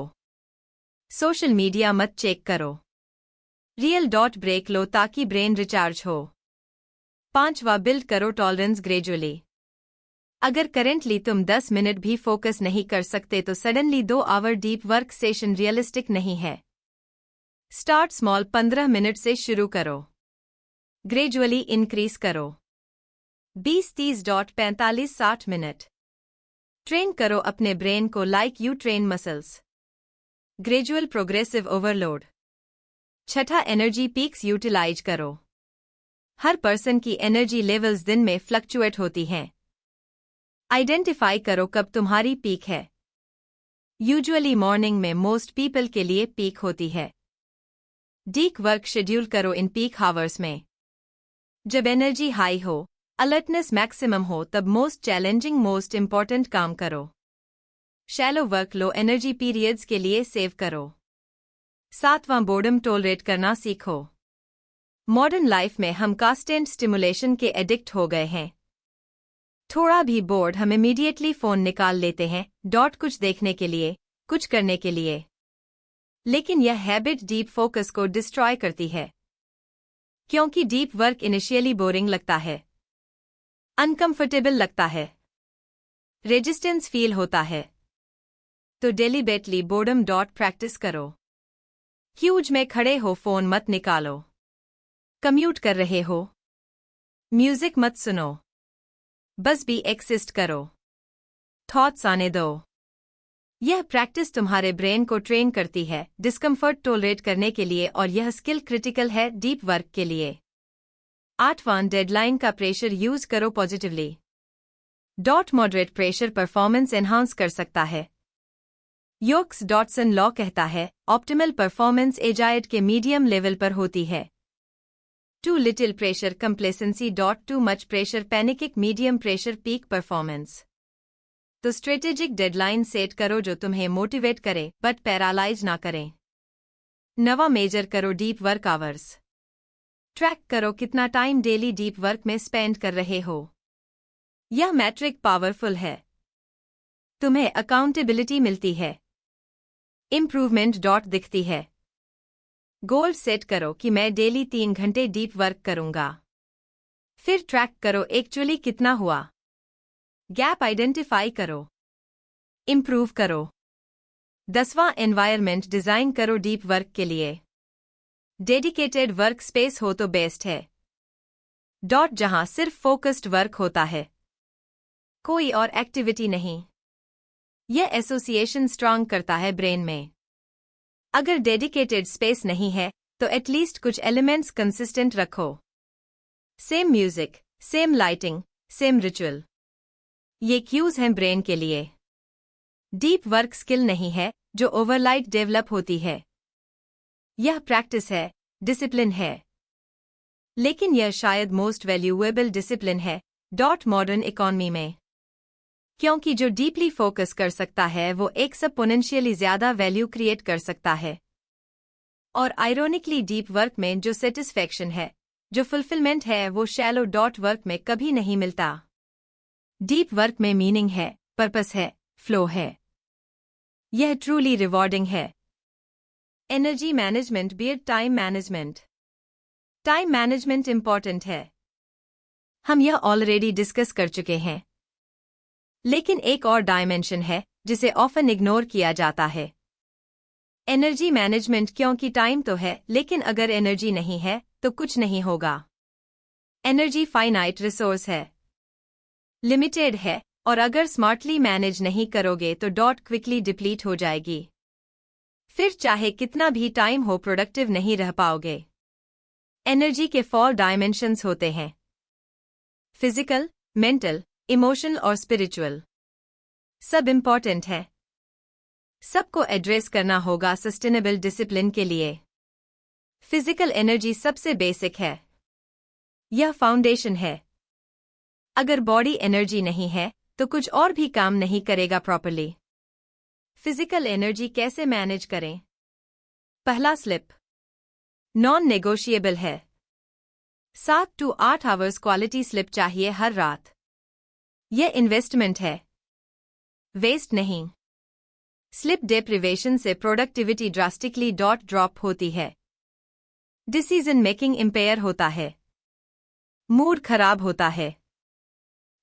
सोशल मीडिया मत चेक करो। रियल ब्रेक लो ताकि ब्रेन रिचार्ज हो। 5वां, बिल्ड करो टॉलरेंस ग्रेजुअली। अगर करेंटली तुम 10 मिनट भी फोकस नहीं कर सकते तो suddenly 2 hour deep work session realistic नहीं है। स्टार्ट स्मॉल, 15 मिनट से शुरू करो। ग्रेजुअली इंक्रीज करो। 20-30-45-60 मिनट। ट्रेन करो अपने ब्रेन को like you train muscles. Gradual progressive overload. छठा, एनर्जी पीक्स यूटिलाइज करो। हर पर्सन की एनर्जी लेवल्स दिन में फ्लक्चुएट होती हैं। आइडेंटिफाई करो कब तुम्हारी पीक है। यूजुअली मॉर्निंग में मोस्ट पीपल के लिए पीक होती है। डीप वर्क शेड्यूल करो इन पीक हावर्स में। जब एनर्जी हाई हो, अलर्टनेस मैक्सिमम हो, तब मोस्ट चैलेंजिंग, मोस्ट इंपॉर्टेंट काम करो। Shallow work low energy periods के लिए सेव करो। 7वां, बोर्डम टॉलरेट करना सीखो। मॉडर्न लाइफ में हम कांस्टेंट स्टिमुलेशन के एडिक्ट हो गए हैं। थोड़ा भी बोर्ड हम इमीडिएटली फोन निकाल लेते हैं, कुछ देखने के लिए, कुछ करने के लिए। लेकिन यह हैबिट डीप फोकस को डिस्ट्रॉय करती है, क्योंकि डीप वर्क इनिशियली बोरिंग लगता है, अनकंफर्टेबल लगता है, रेजिस्टेंस फील होता है। तो डेलिबरेटली बोर्डम प्रैक्टिस करो। क्यूज में खड़े हो, फोन मत निकालो। कम्यूट कर रहे हो, म्यूजिक मत सुनो, बस भी एक्सिस्ट करो। थॉट्स आने दो। यह प्रैक्टिस तुम्हारे ब्रेन को ट्रेन करती है डिस्कम्फर्ट टॉलरेट करने के लिए, और यह स्किल क्रिटिकल है डीप वर्क के लिए। 8वां, डेडलाइन का प्रेशर यूज करो positively. Moderate pressure performance enhance कर सकता है। योक्स डॉटसन लॉ कहता है ऑप्टिमल परफॉर्मेंस एजाइड के मीडियम लेवल पर होती है। Too little pressure complacency too much pressure panic medium pressure peak performance. तो स्ट्रेटेजिक डेडलाइन सेट करो जो तुम्हें मोटिवेट करे बट पैरालाइज ना करें। नवा मेजर करो डीप वर्क आवर्स। ट्रैक करो कितना टाइम डेली डीप वर्क में स्पेंड कर रहे हो। यह मैट्रिक पावरफुल है। तुम्हें अकाउंटेबिलिटी मिलती है। इम्प्रूवमेंट दिखती है। गोल सेट करो कि मैं डेली 3 घंटे डीप वर्क करूंगा। फिर ट्रैक करो एक्चुअली कितना हुआ। गैप आइडेंटिफाई करो। इम्प्रूव करो। 10वां एनवायरनमेंट डिजाइन करो डीप वर्क के लिए। डेडिकेटेड वर्क स्पेस हो तो बेस्ट है। जहां सिर्फ फोकस्ड वर्क होता है, कोई और एक्टिविटी नहीं। यह एसोसिएशन स्ट्रांग करता है ब्रेन में। अगर डेडिकेटेड स्पेस नहीं है तो एटलीस्ट कुछ एलिमेंट्स कंसिस्टेंट रखो। Same music, same lighting, same ritual. ये क्यूज हैं ब्रेन के लिए। डीप वर्क स्किल नहीं है जो ओवरनाइट डेवलप होती है। यह प्रैक्टिस है, डिसिप्लिन है। लेकिन यह शायद मोस्ट वैल्यूएबल डिसिप्लिन है मॉडर्न इकोनॉमी में। क्योंकि जो डीपली फोकस कर सकता है वो एक्सपोनेंशियली ज्यादा वैल्यू क्रिएट कर सकता है। और आयरोनिकली डीप वर्क में जो सेटिस्फैक्शन है, जो फुलफिलमेंट है, वो शैलो वर्क में कभी नहीं मिलता। डीप वर्क में मीनिंग है, पर्पस है, फ्लो है। यह ट्रूली रिवॉर्डिंग है। Energy management beard time management. Time management important है। हम यह ऑलरेडी डिस्कस कर चुके हैं। लेकिन एक और डायमेंशन है जिसे ऑफन इग्नोर किया जाता है। Energy management. क्योंकि टाइम तो है लेकिन अगर एनर्जी नहीं है तो कुछ नहीं होगा। एनर्जी फाइनाइट रिसोर्स है, लिमिटेड है, और अगर स्मार्टली मैनेज नहीं करोगे तो क्विकली डिप्लीट हो जाएगी। फिर चाहे कितना भी टाइम हो प्रोडक्टिव नहीं रह पाओगे। एनर्जी के 4 डायमेंशंस होते हैं, फिजिकल, मेंटल, इमोशनल और स्पिरिचुअल। सब इंपॉर्टेंट है। सबको एड्रेस करना होगा सस्टेनेबल डिसिप्लिन के लिए। फिजिकल एनर्जी सबसे बेसिक है। यह फाउंडेशन है। अगर बॉडी एनर्जी नहीं है तो कुछ और भी काम नहीं करेगा प्रॉपर्ली। फिजिकल एनर्जी कैसे मैनेज करें? पहला स्लिप नॉन नेगोशिएबल है। 7 to 8 आवर्स क्वालिटी स्लिप चाहिए हर रात। यह इन्वेस्टमेंट है, वेस्ट नहीं। स्लिप डेप्रिवेशन से प्रोडक्टिविटी ड्रास्टिकली ड्रॉप होती है। डिसीजन मेकिंग इंपेयर होता है। मूड खराब होता है।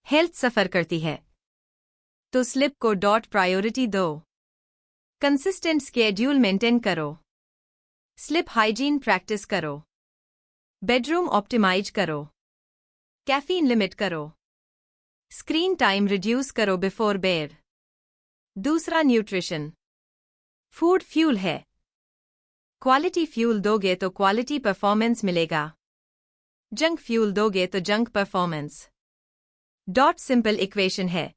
हेल्थ सफर करती है। तो स्लिप को प्रायोरिटी दो। कंसिस्टेंट स्केड्यूल मेंटेन करो। स्लिप हाइजीन प्रैक्टिस करो। बेडरूम ऑप्टिमाइज करो। कैफीन लिमिट करो। स्क्रीन टाइम रिड्यूस करो बिफोर बेड। दूसरा न्यूट्रिशन। फूड फ्यूल है। क्वालिटी फ्यूल दोगे तो क्वालिटी परफॉर्मेंस मिलेगा। जंक फ्यूल दोगे तो जंक परफॉर्मेंस। सिंपल इक्वेशन है।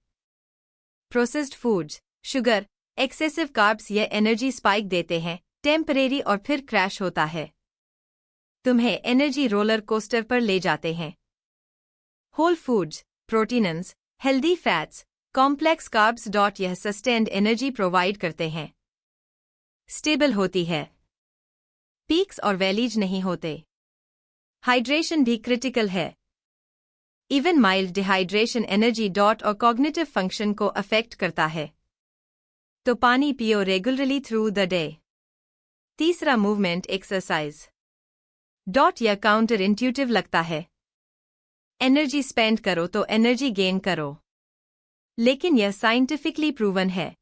Processed foods, sugar, excessive carbs ये एनर्जी स्पाइक देते हैं, टेम्परेरी, और फिर क्रैश होता है। तुम्हें एनर्जी रोलर कोस्टर पर ले जाते हैं। Whole foods, proteins, healthy fats, complex carbs यह सस्टेन्ड एनर्जी प्रोवाइड करते हैं। स्टेबल होती है। पीक्स और वैलीज नहीं होते। हाइड्रेशन भी क्रिटिकल है। इवन माइल्ड डिहाइड्रेशन एनर्जी और कॉग्निटिव फंक्शन को अफेक्ट करता है। तो पानी पियो रेगुलरली थ्रू द डे। तीसरा मूवमेंट एक्सरसाइज। यह काउंटर इंट्यूटिव लगता है। एनर्जी स्पेंड करो तो एनर्जी गेन करो, लेकिन यह साइंटिफिकली प्रूवन है।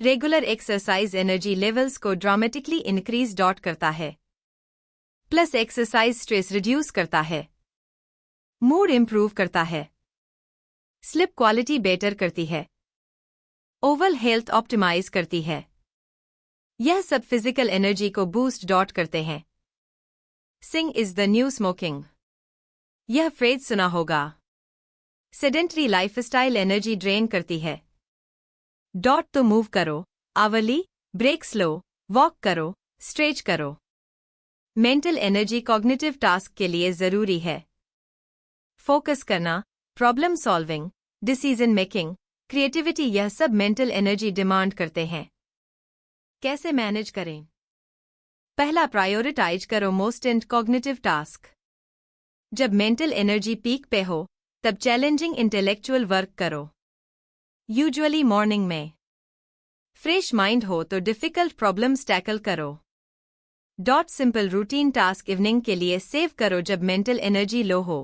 रेगुलर एक्सरसाइज एनर्जी लेवल्स को ड्रामेटिकली इंक्रीज करता है। प्लस एक्सरसाइज स्ट्रेस रिड्यूस करता है, मूड इंप्रूव करता है, स्लिप क्वालिटी बेटर करती है, ओवरऑल हेल्थ ऑप्टिमाइज करती है। यह सब फिजिकल एनर्जी को बूस्ट करते हैं। सिंग इज द न्यू स्मोकिंग। यह फ्रेज सुना होगा। सेडेंटरी लाइफस्टाइल एनर्जी ड्रेन करती है। तो मूव करो, आवली, ब्रेक्स लो, वॉक करो, स्ट्रेच करो। मेंटल एनर्जी कॉग्निटिव टास्क के लिए जरूरी है। फोकस करना, problem solving, decision making, creativity, यह सब मेंटल एनर्जी डिमांड करते हैं। कैसे मैनेज करें? पहला, प्रायोरिटाइज करो मोस्ट एंड कॉग्निटिव टास्क। जब मेंटल एनर्जी पीक पे हो तब चैलेंजिंग इंटेलेक्चुअल वर्क करो। यूजुअली मॉर्निंग में। फ्रेश माइंड हो तो डिफिकल्ट प्रॉब्लम्स टैकल करो। सिंपल रूटीन टास्क इवनिंग के लिए सेव करो जब मेंटल एनर्जी लो हो।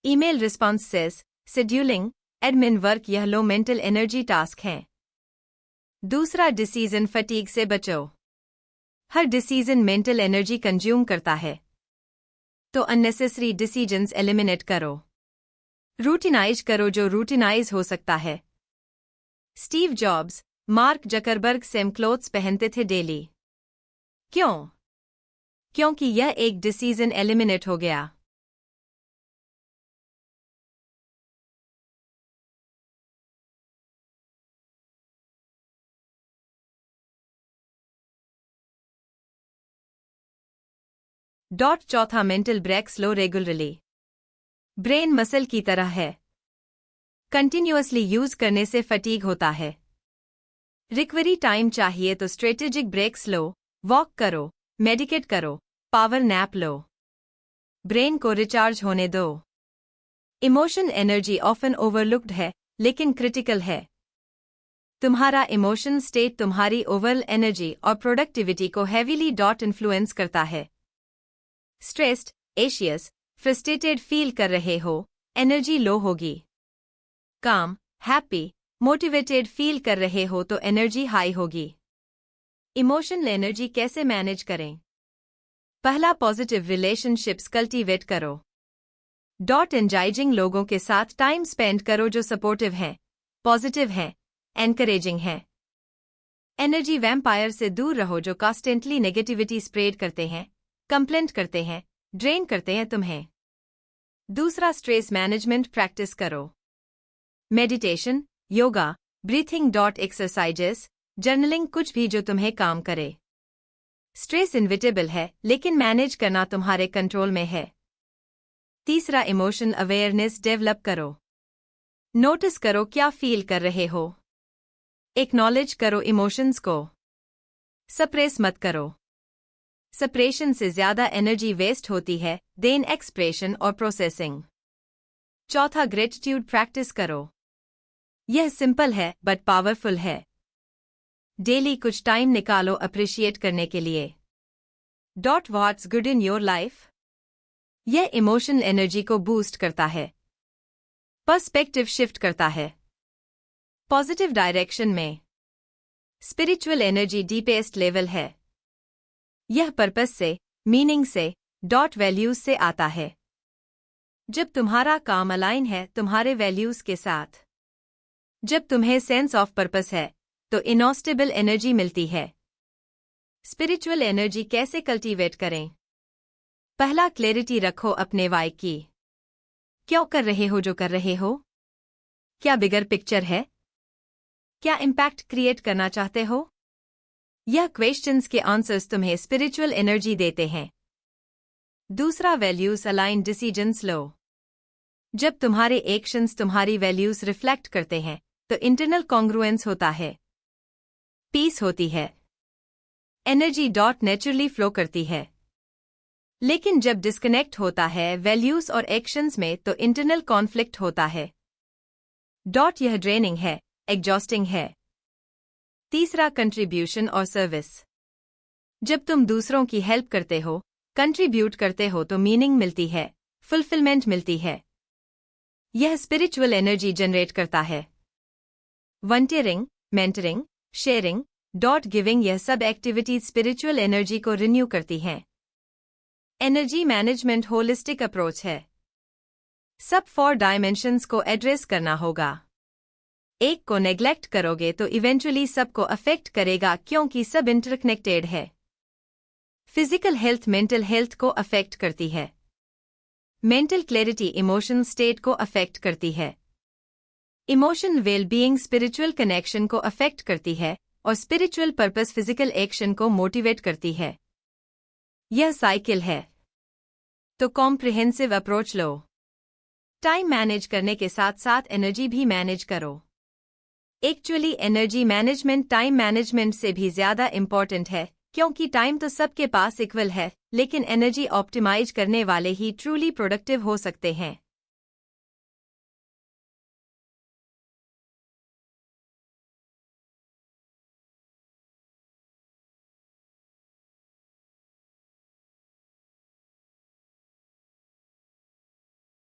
Email responses, scheduling, admin work, यह लो मेंटल एनर्जी टास्क हैं। दूसरा, डिसीजन फटीग से बचो। हर डिसीजन मेंटल एनर्जी कंज्यूम करता है, तो अननेसेसरी डिसीजंस एलिमिनेट करो। रूटिनाइज करो जो रूटिनाइज हो सकता है। Steve jobs, mark Zuckerberg same clothes पहनते थे डेली। क्यों? क्योंकि यह एक डिसीजन एलिमिनेट हो गया। चौथा, मेंटल ब्रेक्स लो रेगुलरली। ब्रेन मसल की तरह है, कंटिन्यूअसली यूज करने से फटीग होता है। रिकवरी टाइम चाहिए तो स्ट्रेटेजिक ब्रेक्स लो, वॉक करो, मेडिकेट करो, पावर नैप लो। ब्रेन को रिचार्ज होने दो। इमोशन एनर्जी ऑफन ओवरलुक्ड है लेकिन क्रिटिकल है। तुम्हारा इमोशन स्टेट तुम्हारी ओवरऑल एनर्जी और प्रोडक्टिविटी को हेवीली इन्फ्लुएंस करता है। स्ट्रेस्ड, एशियस, फ्रस्ट्रेटेड फील कर रहे हो, एनर्जी लो होगी। काम, हैप्पी, मोटिवेटेड फील कर रहे हो तो एनर्जी हाई होगी। इमोशनल एनर्जी कैसे मैनेज करें? पहला, पॉजिटिव रिलेशनशिप्स कल्टीवेट करो। एंजाइजिंग लोगों के साथ टाइम स्पेंड करो जो सपोर्टिव हैं, पॉजिटिव हैं, एनकरेजिंग हैं। एनर्जी वैम्पायर से दूर रहो जो कॉन्स्टेंटली नेगेटिविटी स्प्रेड करते हैं, कंप्लेंट करते हैं, ड्रेन करते हैं तुम्हें। दूसरा, स्ट्रेस मैनेजमेंट प्रैक्टिस करो। Meditation, yoga, breathing exercises, journaling, कुछ भी जो तुम्हें काम करे। स्ट्रेस इनविटेबल है लेकिन मैनेज करना तुम्हारे कंट्रोल में है। तीसरा, इमोशन अवेयरनेस डेवलप करो। नोटिस करो क्या फील कर रहे हो। एक्नॉलेज करो इमोशंस को। सप्रेस मत करो। सप्रेशन से ज्यादा एनर्जी वेस्ट होती है देन एक्सप्रेशन और प्रोसेसिंग। चौथा, ग्रेटिट्यूड प्रैक्टिस करो। यह सिंपल है बट पावरफुल है। डेली कुछ टाइम निकालो अप्रिशिएट करने के लिए। What's good in your life? यह इमोशनल एनर्जी को बूस्ट करता है, पर्सपेक्टिव शिफ्ट करता है पॉजिटिव डायरेक्शन में। स्पिरिचुअल एनर्जी डीपेस्ट लेवल है। यह पर्पस से, मीनिंग से, वैल्यूज से आता है। जब तुम्हारा काम अलाइन है तुम्हारे वैल्यूज के साथ, जब तुम्हें सेंस ऑफ पर्पस है तो इनॉस्टेबल एनर्जी मिलती है। स्पिरिचुअल एनर्जी कैसे कल्टीवेट करें? पहला, क्लैरिटी रखो अपने वाई की। क्यों कर रहे हो जो कर रहे हो? क्या बिगर पिक्चर है? क्या इम्पैक्ट क्रिएट करना चाहते हो? यह क्वेश्चंस के आंसर्स तुम्हें स्पिरिचुअल एनर्जी देते हैं। दूसरा, वैल्यूज अलाइन डिसीजंस लो। जब तुम्हारे एक्शंस तुम्हारी वैल्यूज रिफ्लेक्ट करते हैं तो इंटरनल कॉन्ग्रुएंस होता है, पीस होती है, एनर्जी नेचुरली फ्लो करती है। लेकिन जब डिस्कनेक्ट होता है वैल्यूज और एक्शंस में तो इंटरनल कॉन्फ्लिक्ट होता है। यह ड्रेनिंग है, एग्जॉस्टिंग है। तीसरा, कंट्रीब्यूशन और सर्विस। जब तुम दूसरों की हेल्प करते हो, कंट्रीब्यूट करते हो तो मीनिंग मिलती है, फुलफिलमेंट मिलती है। यह स्पिरिचुअल एनर्जी जनरेट करता है। वॉलंटियरिंग, मेंटरिंग, शेयरिंग, गिविंग, यह सब एक्टिविटीज स्पिरिचुअल एनर्जी को रिन्यू करती हैं। एनर्जी मैनेजमेंट होलिस्टिक अप्रोच है। सब 4 डायमेंशंस को एड्रेस करना होगा। एक को नेग्लेक्ट करोगे तो इवेंचुअली सबको अफेक्ट करेगा क्योंकि सब इंटरकनेक्टेड है। फिजिकल हेल्थ मेंटल हेल्थ को अफेक्ट करती है। मेंटल क्लैरिटी इमोशनल स्टेट को अफेक्ट करती है। Emotional well being spiritual connection को अफेक्ट करती है और स्पिरिचुअल पर्पस फिजिकल एक्शन को मोटिवेट करती है। यह साइकिल है, तो कॉम्प्रिहेंसिव अप्रोच लो। टाइम मैनेज करने के साथ साथ एनर्जी भी मैनेज करो। Actually energy management time management से भी ज्यादा इम्पोर्टेंट है, क्योंकि टाइम तो सबके पास इक्वल है, लेकिन एनर्जी ऑप्टिमाइज करने वाले ही ट्रूली प्रोडक्टिव हो सकते हैं।